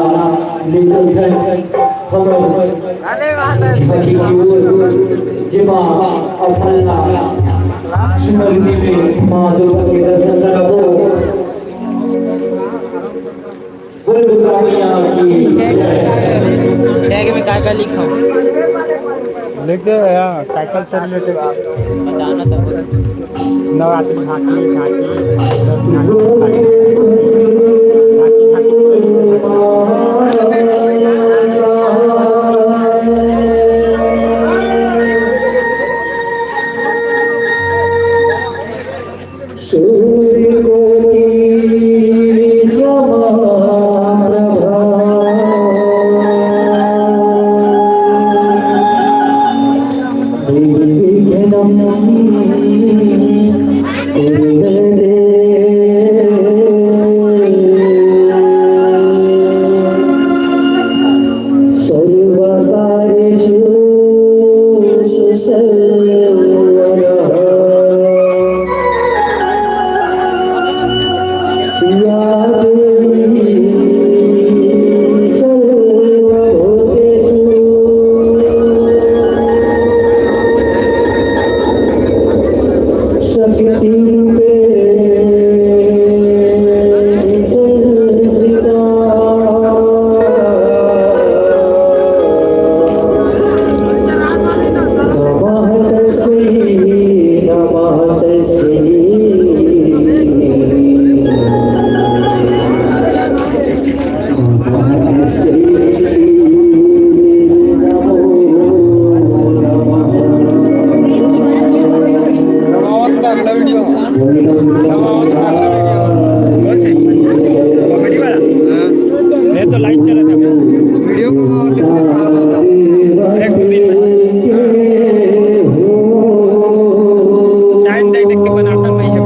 लेखन खबर जेव्हा आपल्याला स्मृती में महादेव के दर्शन करो बोल दुर्गानिया की टैग में क्या लिखा हूँ लिख दे यार साइकिल से रिलेटेड बताना था नवरात्रि झांकी तो लाइट चला था वीडियो को एक दो दिन टाइम देख के बनाता नहीं है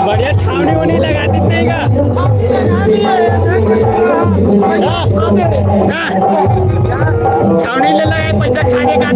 बढ़िया छावनी वनी लगा देते हैं छावनी ले लगा पैसा खाने का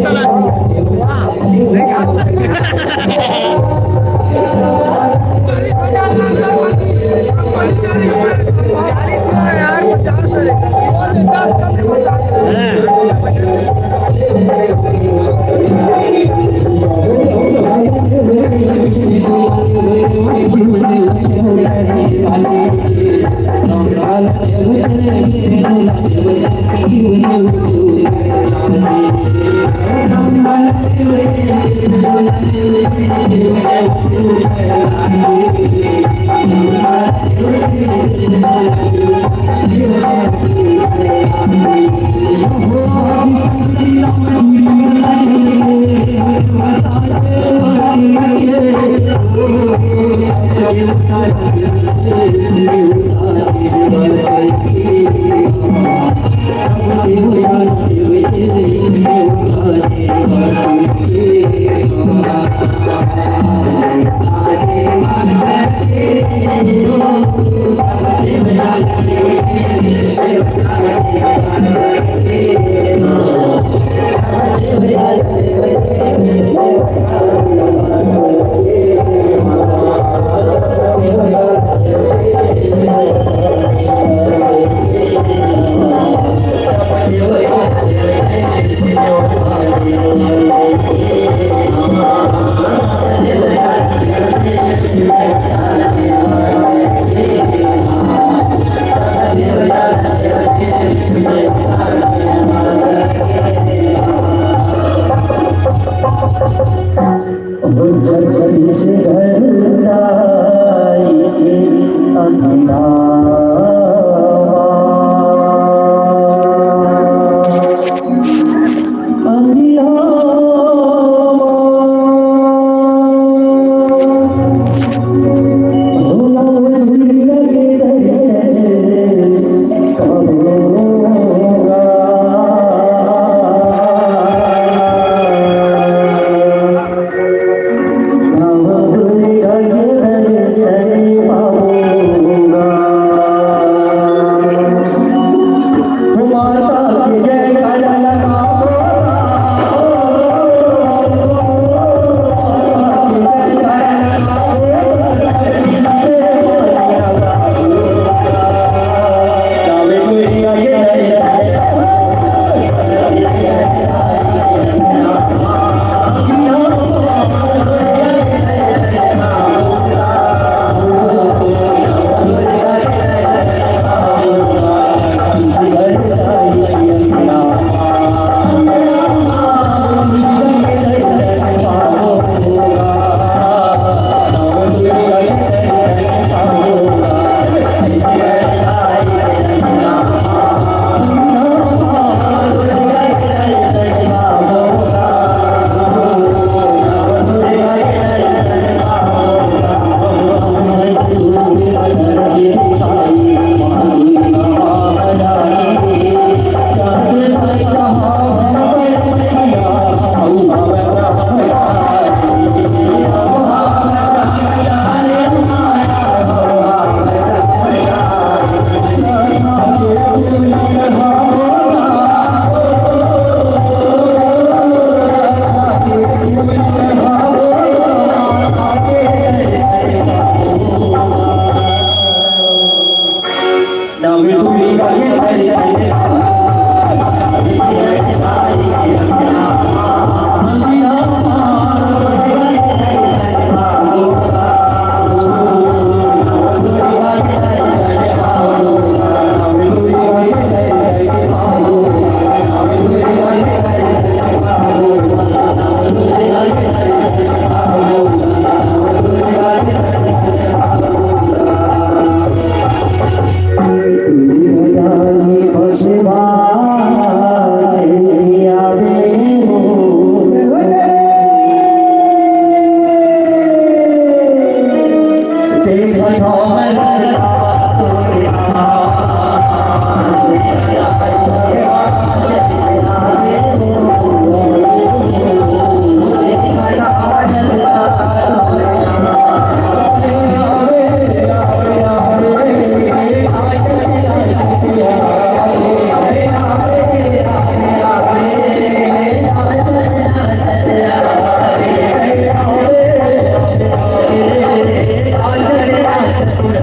Thank you.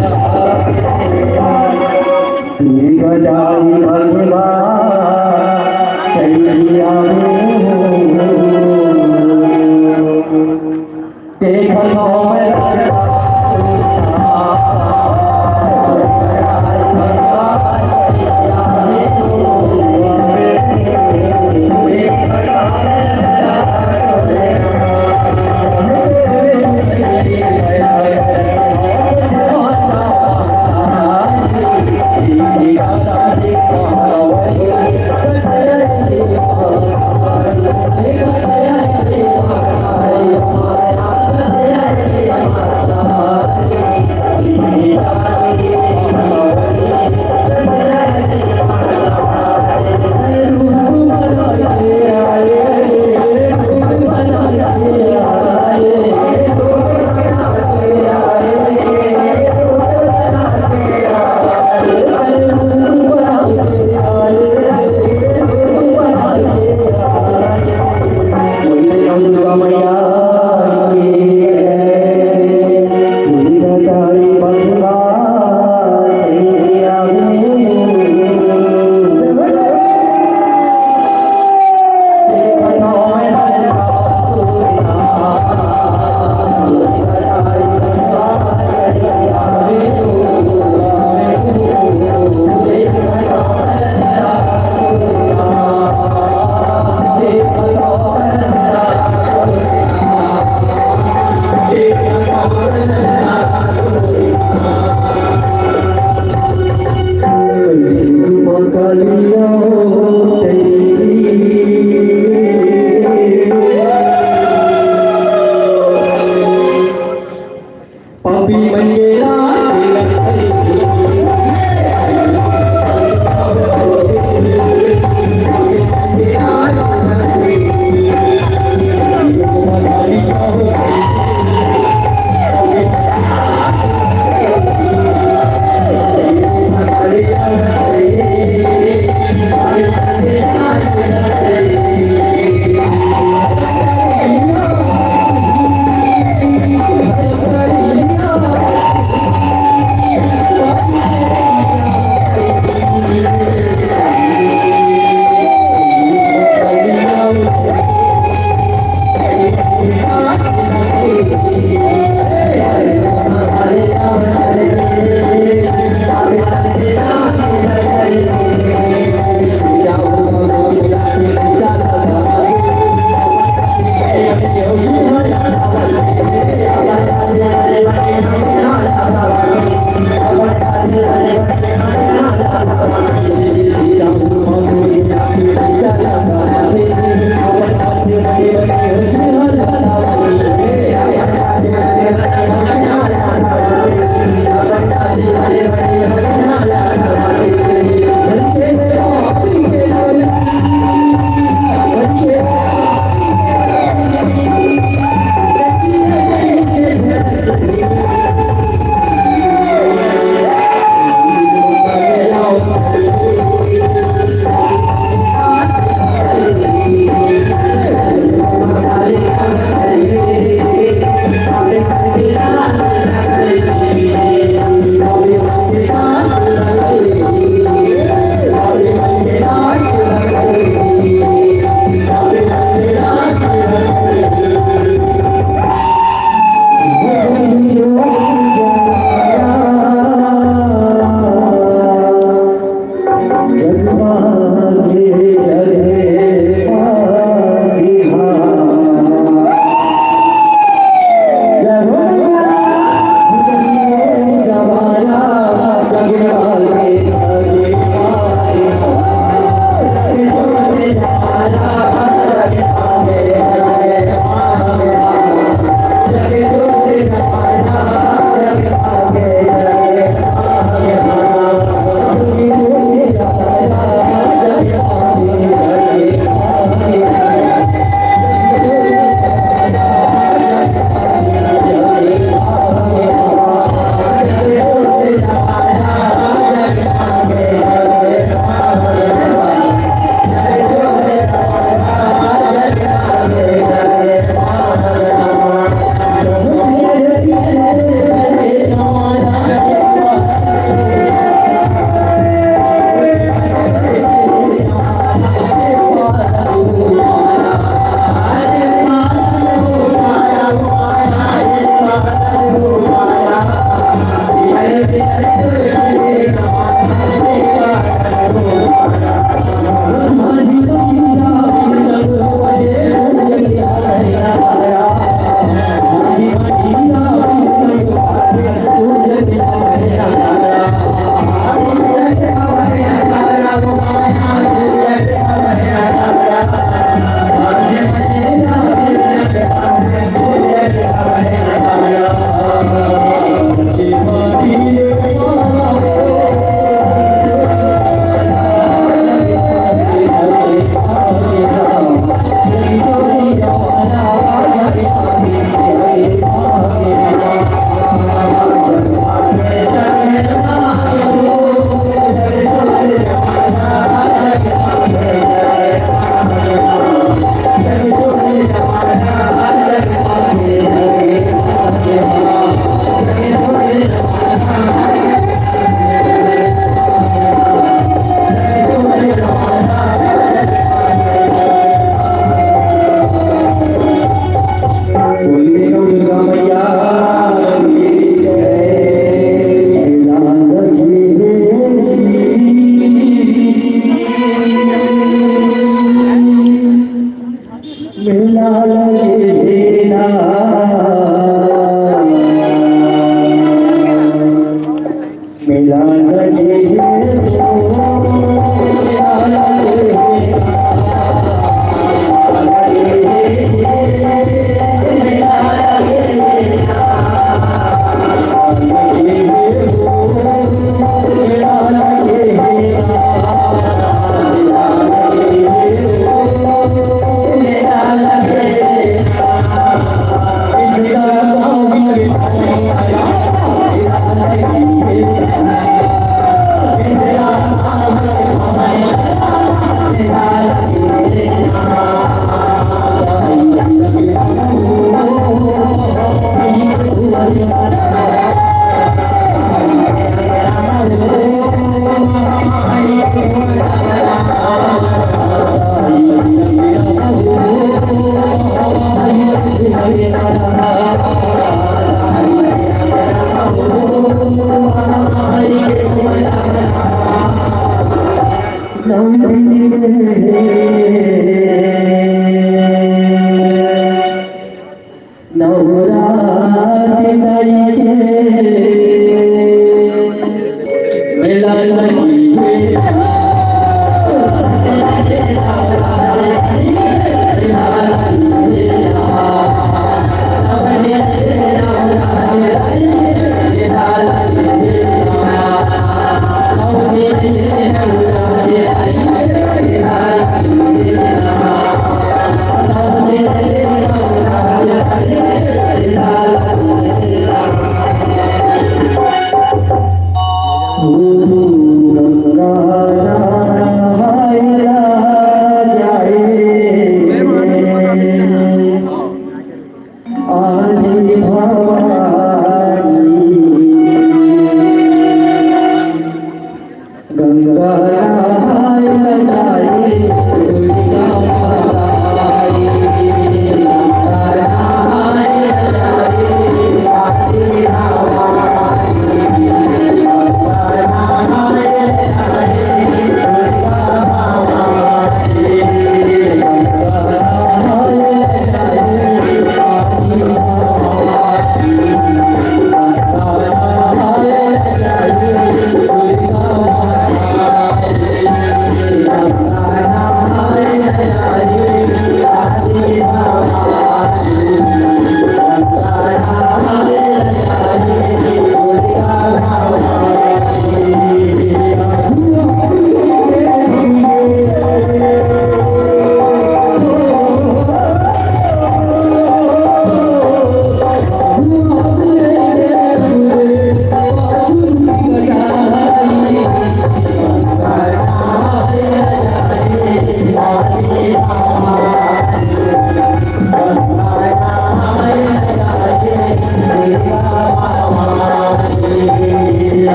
मिला लगे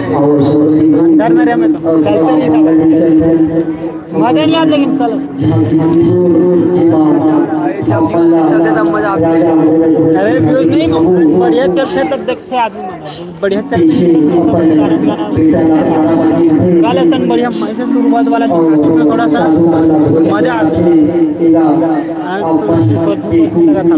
अंदर में रहे में तो चलते नहीं था मजा नहीं आता लेकिन चलते तब मजा आता है। अरे व्यूज नहीं बढ़िया चलते तब देखते आदमी बढ़िया चलते गाले सन बढ़िया ऐसे शुरुआत वाला थोड़ा सा मजा आता है। सोच लगा था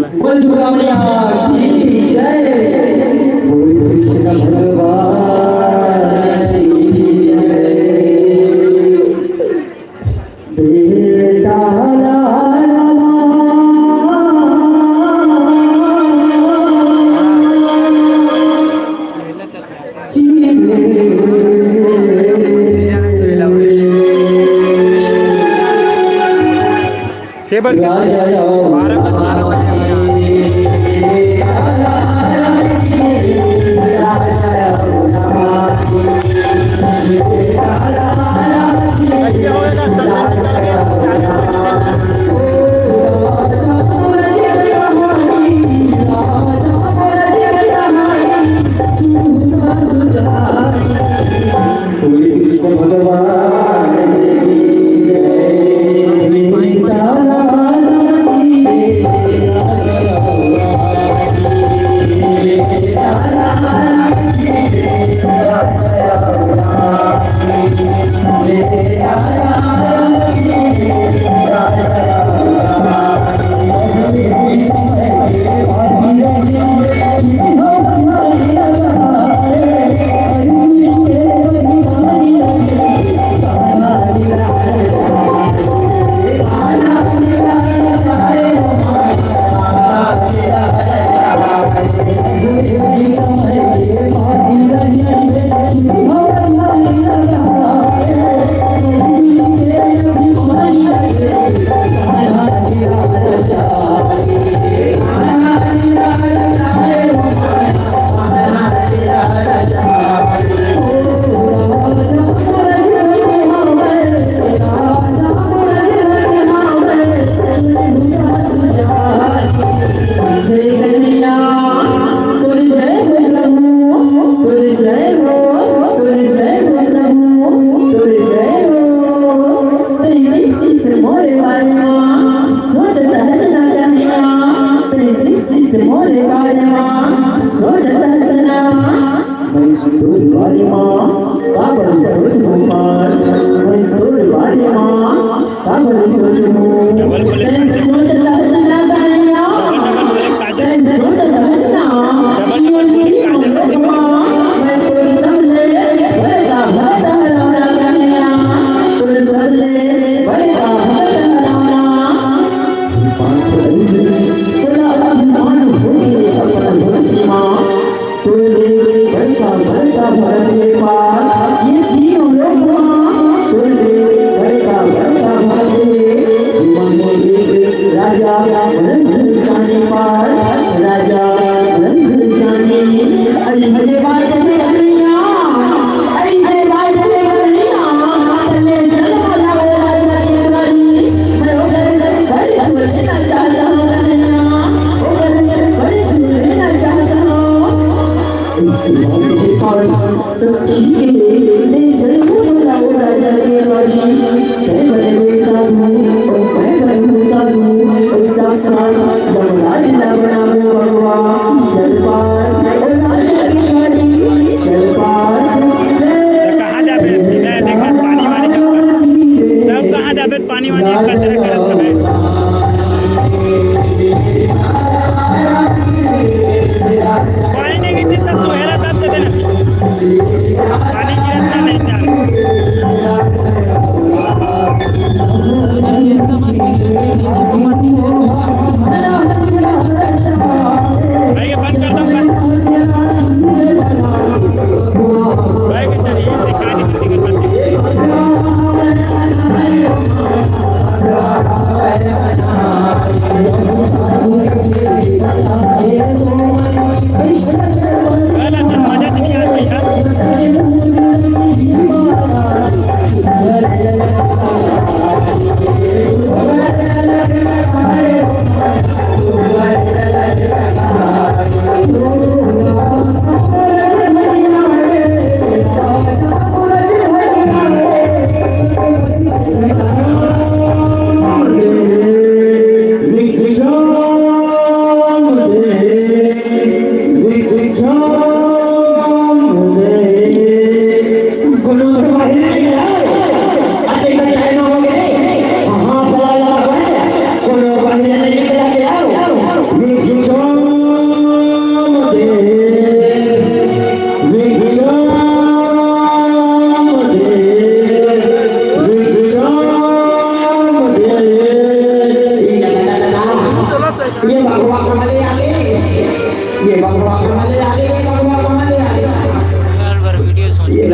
के बज गए 12 ऐसे होएगा सज्जन निकल गया पानी वानी पानी नहीं गिरती तो सुहेला तब देते ना पानी गिरता नहीं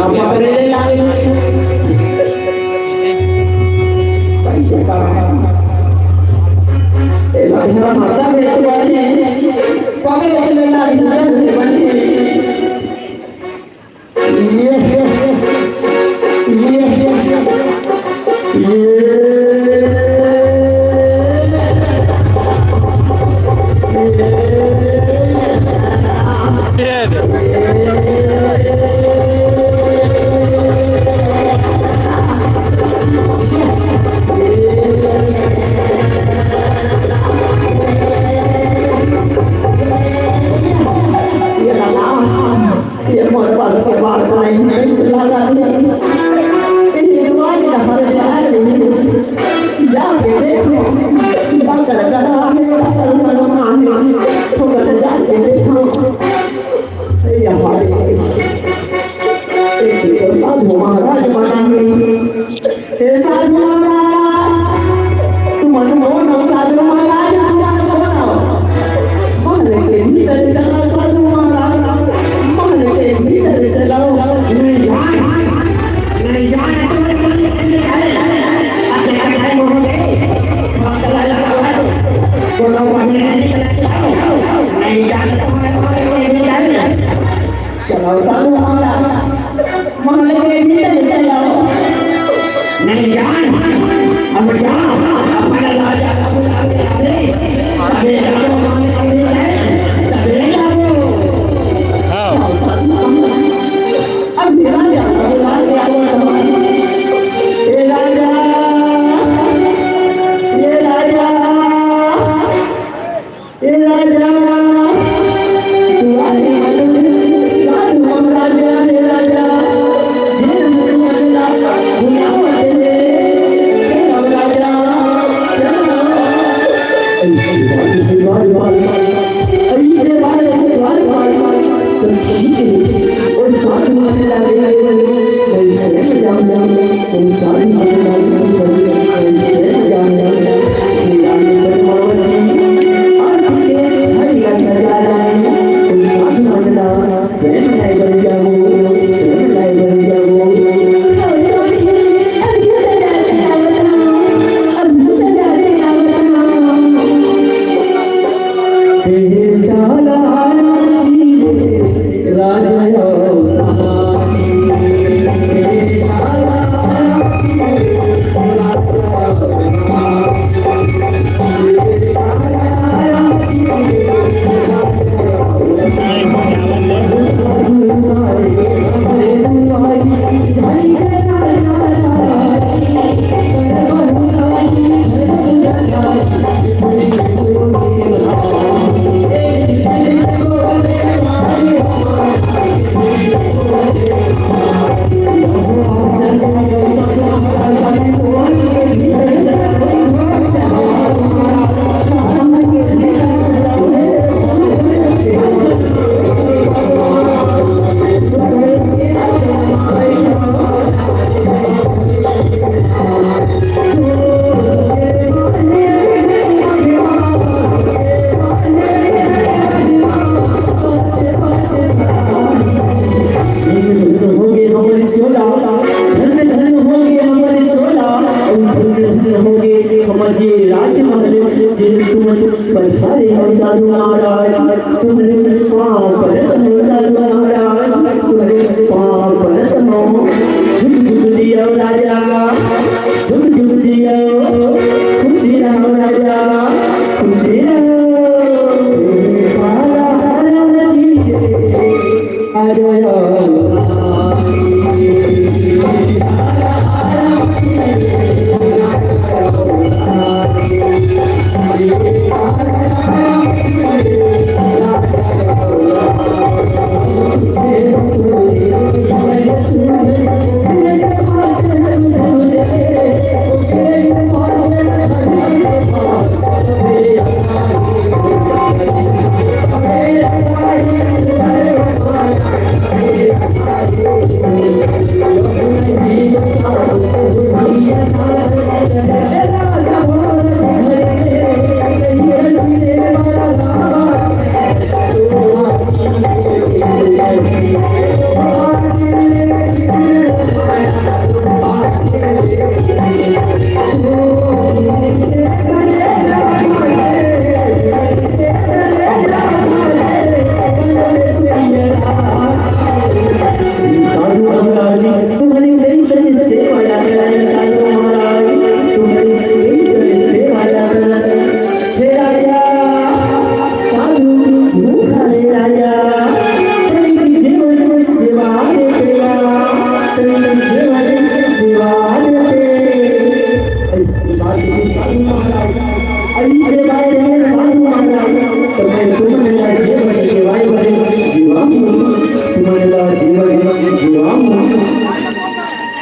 पकड़े लाए कैसे का ए लहरा माता में वाली पकड़े ले ला इधर बनी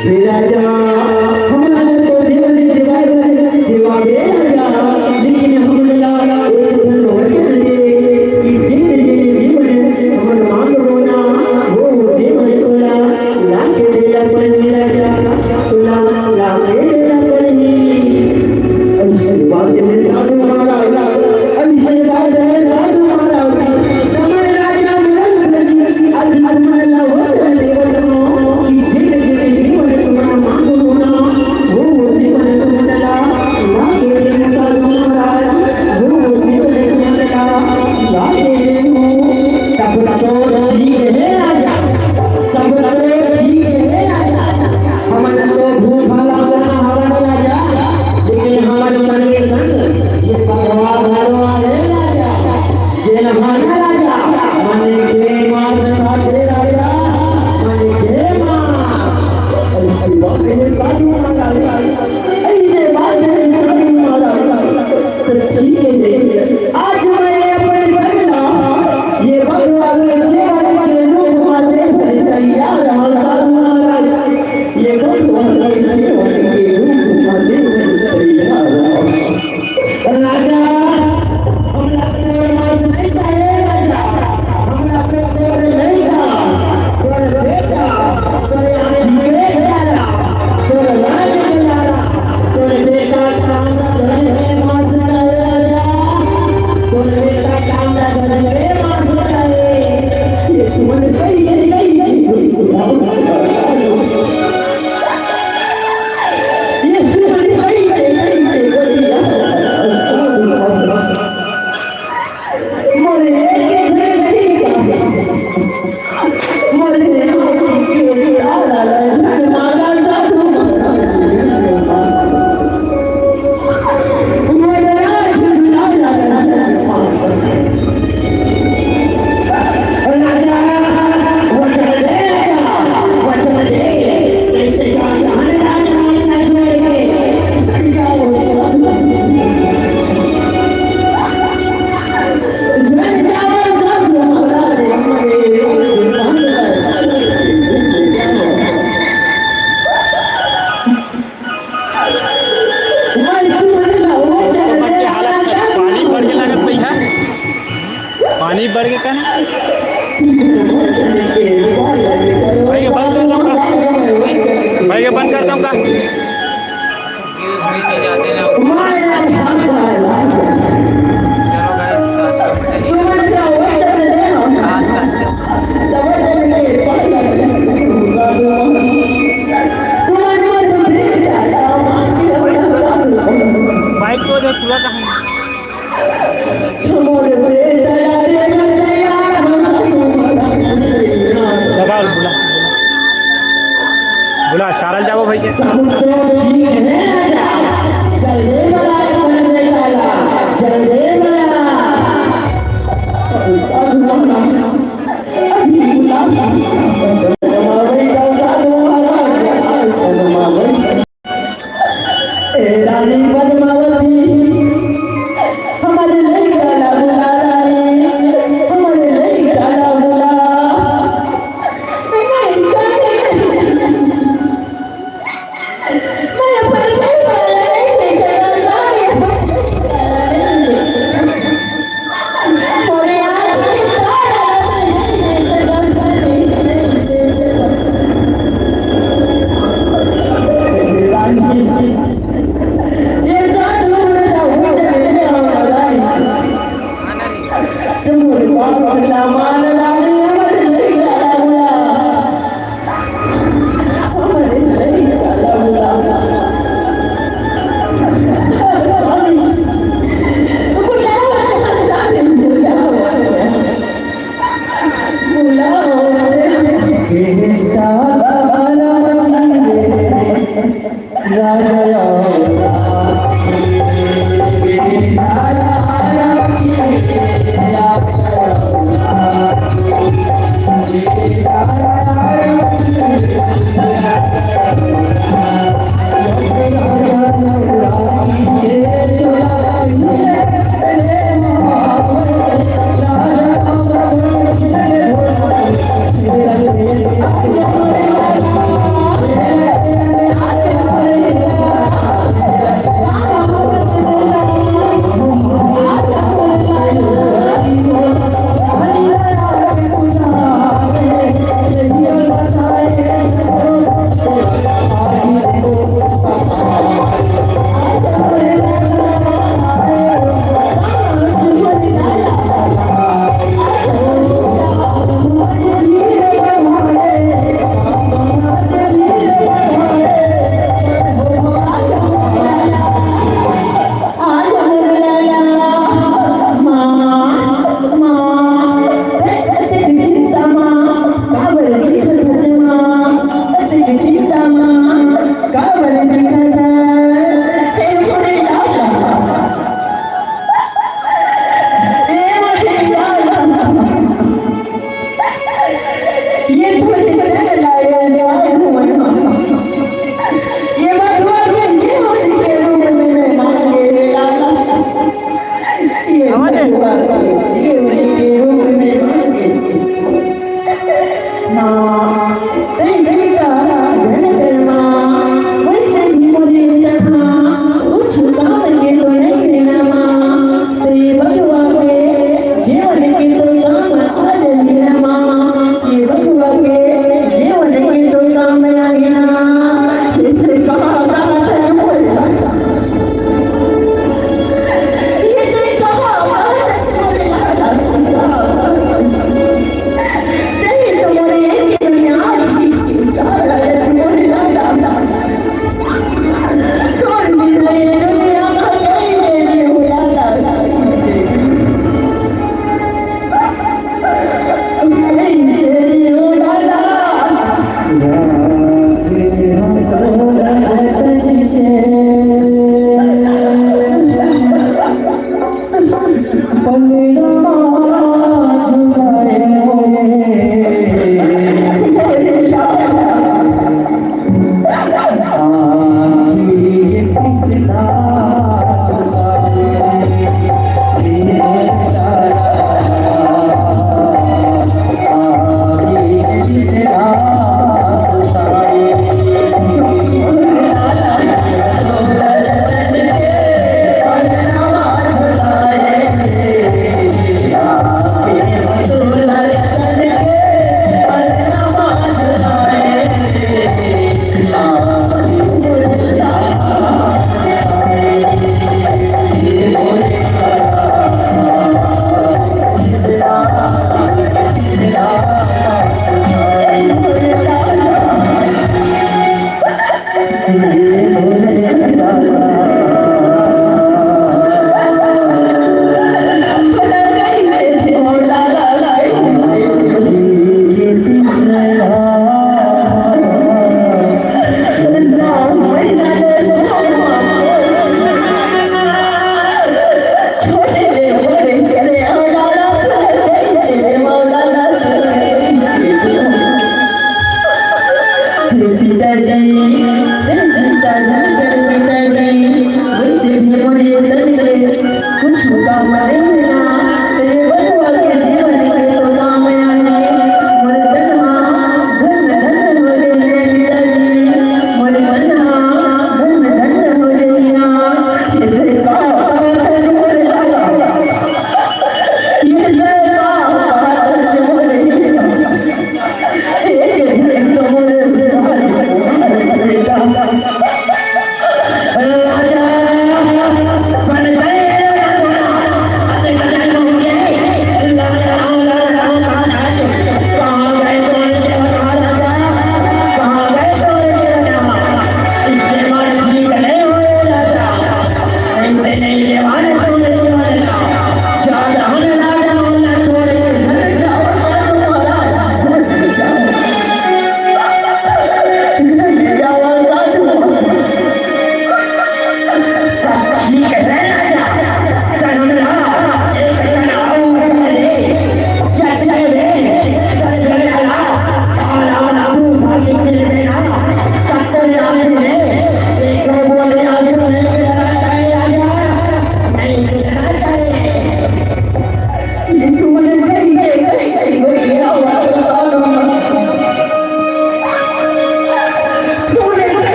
राजा हमारा तो जीवन जीवा जीवा राजा लेकिन हम लाला जीवन हम मांग बोला वो जीवन बोला लाके दिया पर राजा तुला लाके दिया पर ऐसे बात में साधु हमारा ऐसे बात में साधु हमारा हमारे राजा में आज हमारा वो चले पानी बढ़ के कहना भाई ये बंद कर दूँ का भाई ये बंद करता हूँ का चलो बाइक को जो पूरा कहीं लगाओ बुला बुला सारल जाओ भाई के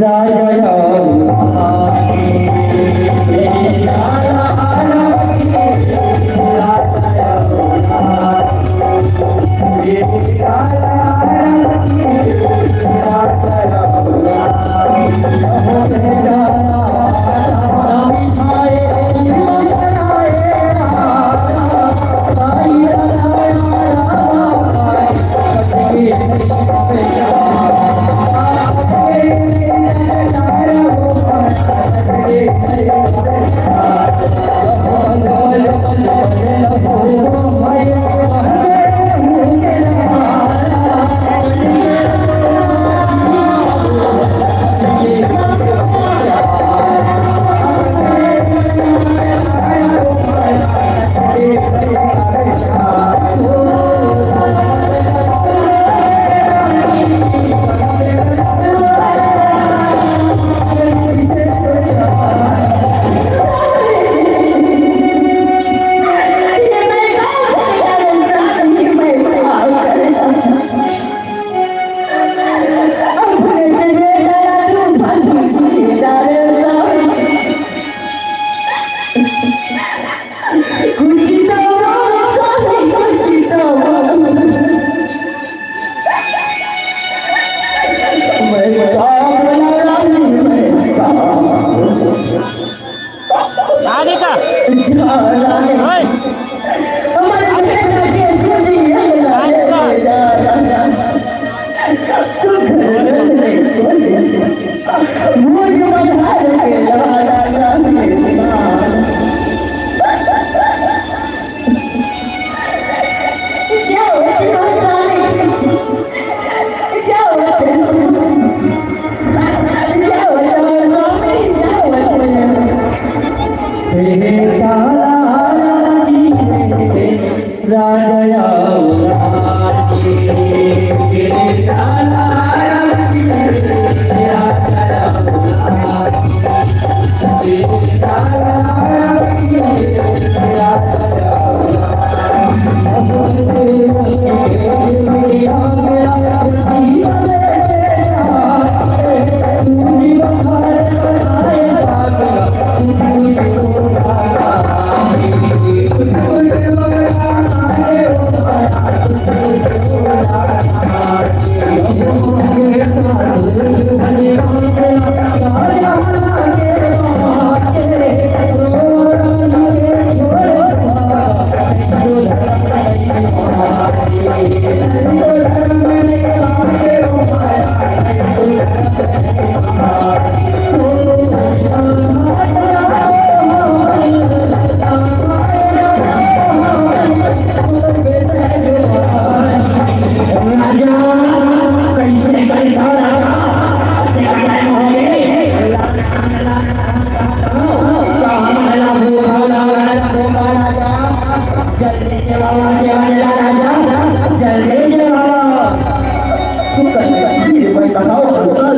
राजा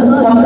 Thank you.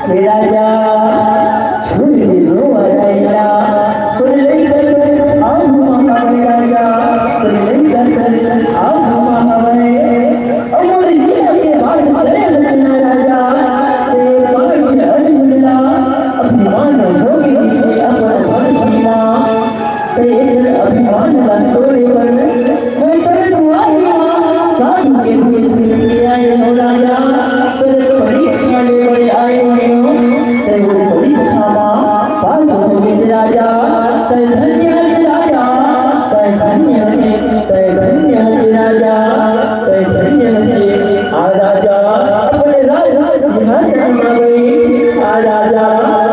राजा सुन लो राजा सुन ले कर आओ महावे राजा सुन ले कर आओ महावे अमर जीवन के बाद चले लचना राजा तेरे पास अर्जुनला अभिमान होगी अमर भगवान तेरे अभिमान का तोड़े पर मैं तेरे दुआया साधु के बीच आए हो राजा तेरे बड़ी खाने बड़े आए हो तेरे बड़ी क्षमा पास हो गए राजा तेरे धन्य राजा तेरे धन्य राजा तेरे धन्य आ राजा अपने राजा सिंहासन में गई आ राजा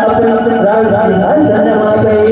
अपने राजा सिंहासन में गई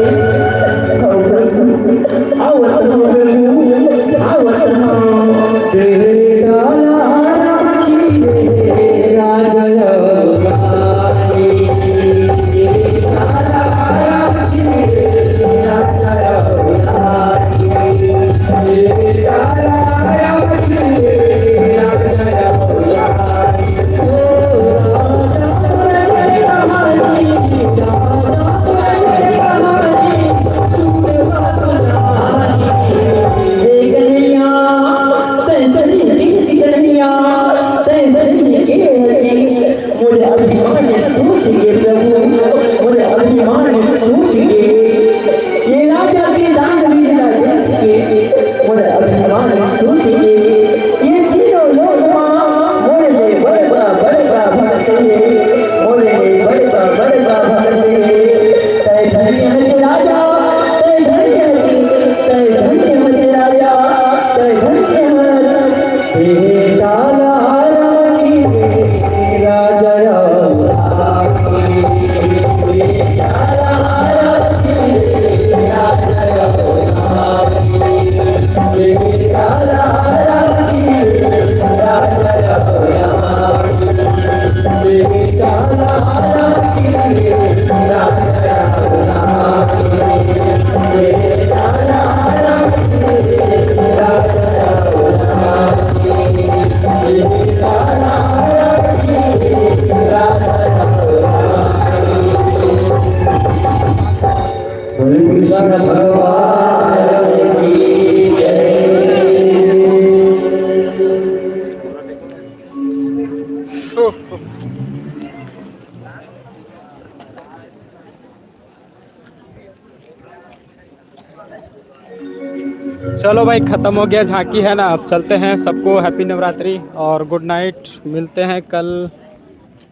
चलो भाई ख़त्म हो गया झांकी है ना। अब चलते हैं, सबको हैप्पी नवरात्रि और गुड नाइट। मिलते हैं कल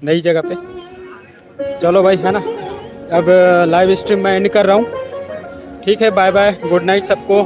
नई जगह पे। चलो भाई है ना, अब लाइव स्ट्रीम मैं एंड कर रहा हूँ। ठीक है, बाय बाय, गुड नाइट सबको।